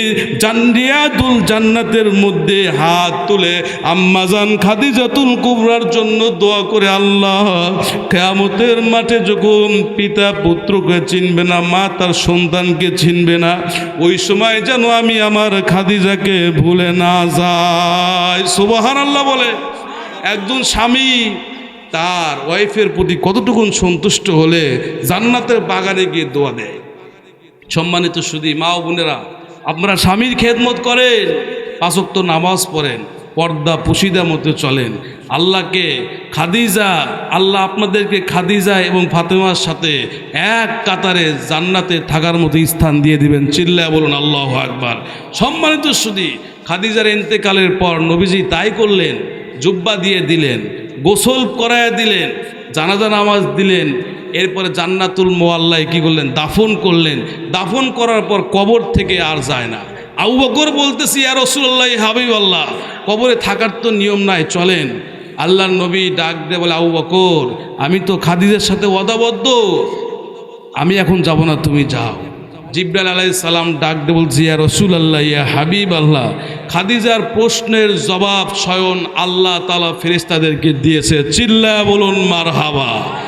রিয়াদুল জান্নাতের মধ্যে হাত তুলে আম্মাজান খাদিজাতুল কুবরার জন্য দোয়া করে, আল্লাহ, কিয়ামতের মাঠে যখন পিতা পুত্রকে চিনবে না, মা তার সন্তানকে চিনবে না, ওই সময় যেন আমি আমার খাদিজাকে ভুলে না যাই। সুবহানাল্লাহ বলে। একজন স্বামী তার ওয়াইফের প্রতি কতটুকু সন্তুষ্ট হলে জান্নাতের বাগানে গিয়ে দোয়া দেয়। সম্মানিত সুধী মা ও বোনেরা, আপনারা স্বামীর খেদমত করেন, 5 ওয়াক্ত নামাজ পড়েন, পর্দা পুশিদা মতো চলেন। আল্লাহকে খাদিজা, আল্লাহ আপনাদেরকে খাদিজা এবং ফাতেমার সাথে এক কাতারে জান্নাতে থাকার মতো স্থান দিয়ে দিবেন। চিল্লায় বলুন আল্লাহু আকবার। সম্মানিত সুধী, খাদিজার ইন্তেকালের পর নবীজি তাই করলেন, জুব্বা দিয়ে দিলেন, গোসল করায় দিলেন, জানাজা নামাজ দিলেন, এরপরে জান্নাতুল মুআল্লায় কি করলেন? দাফন করলেন। দাফন করার পর কবর থেকে আর যায় না। আবু বকর বলতেছি ইয়া রাসূলুল্লাহ হাবিবাল্লাহ, কবরে থাকার তো নিয়ম নাই, চলেন। আল্লাহর নবী ডাক দিয়ে বলে, আবু বকর আমি তো খাদিজার সাথে ওয়াদাবদ্ধ, আমি এখন যাব না, তুমি যাও। জিবরাইল আলাইহিস সালাম ডাক দিয়ে বলছি ইয়া রাসূলুল্লাহ ইয়া হাবিবাল্লাহ, খাদিজার প্রশ্নের জবাব স্বয়ং আল্লাহ তাআলা ফেরেশতাদেরকে দিয়েছে। চিল্লায়া বলুন মারহাবা।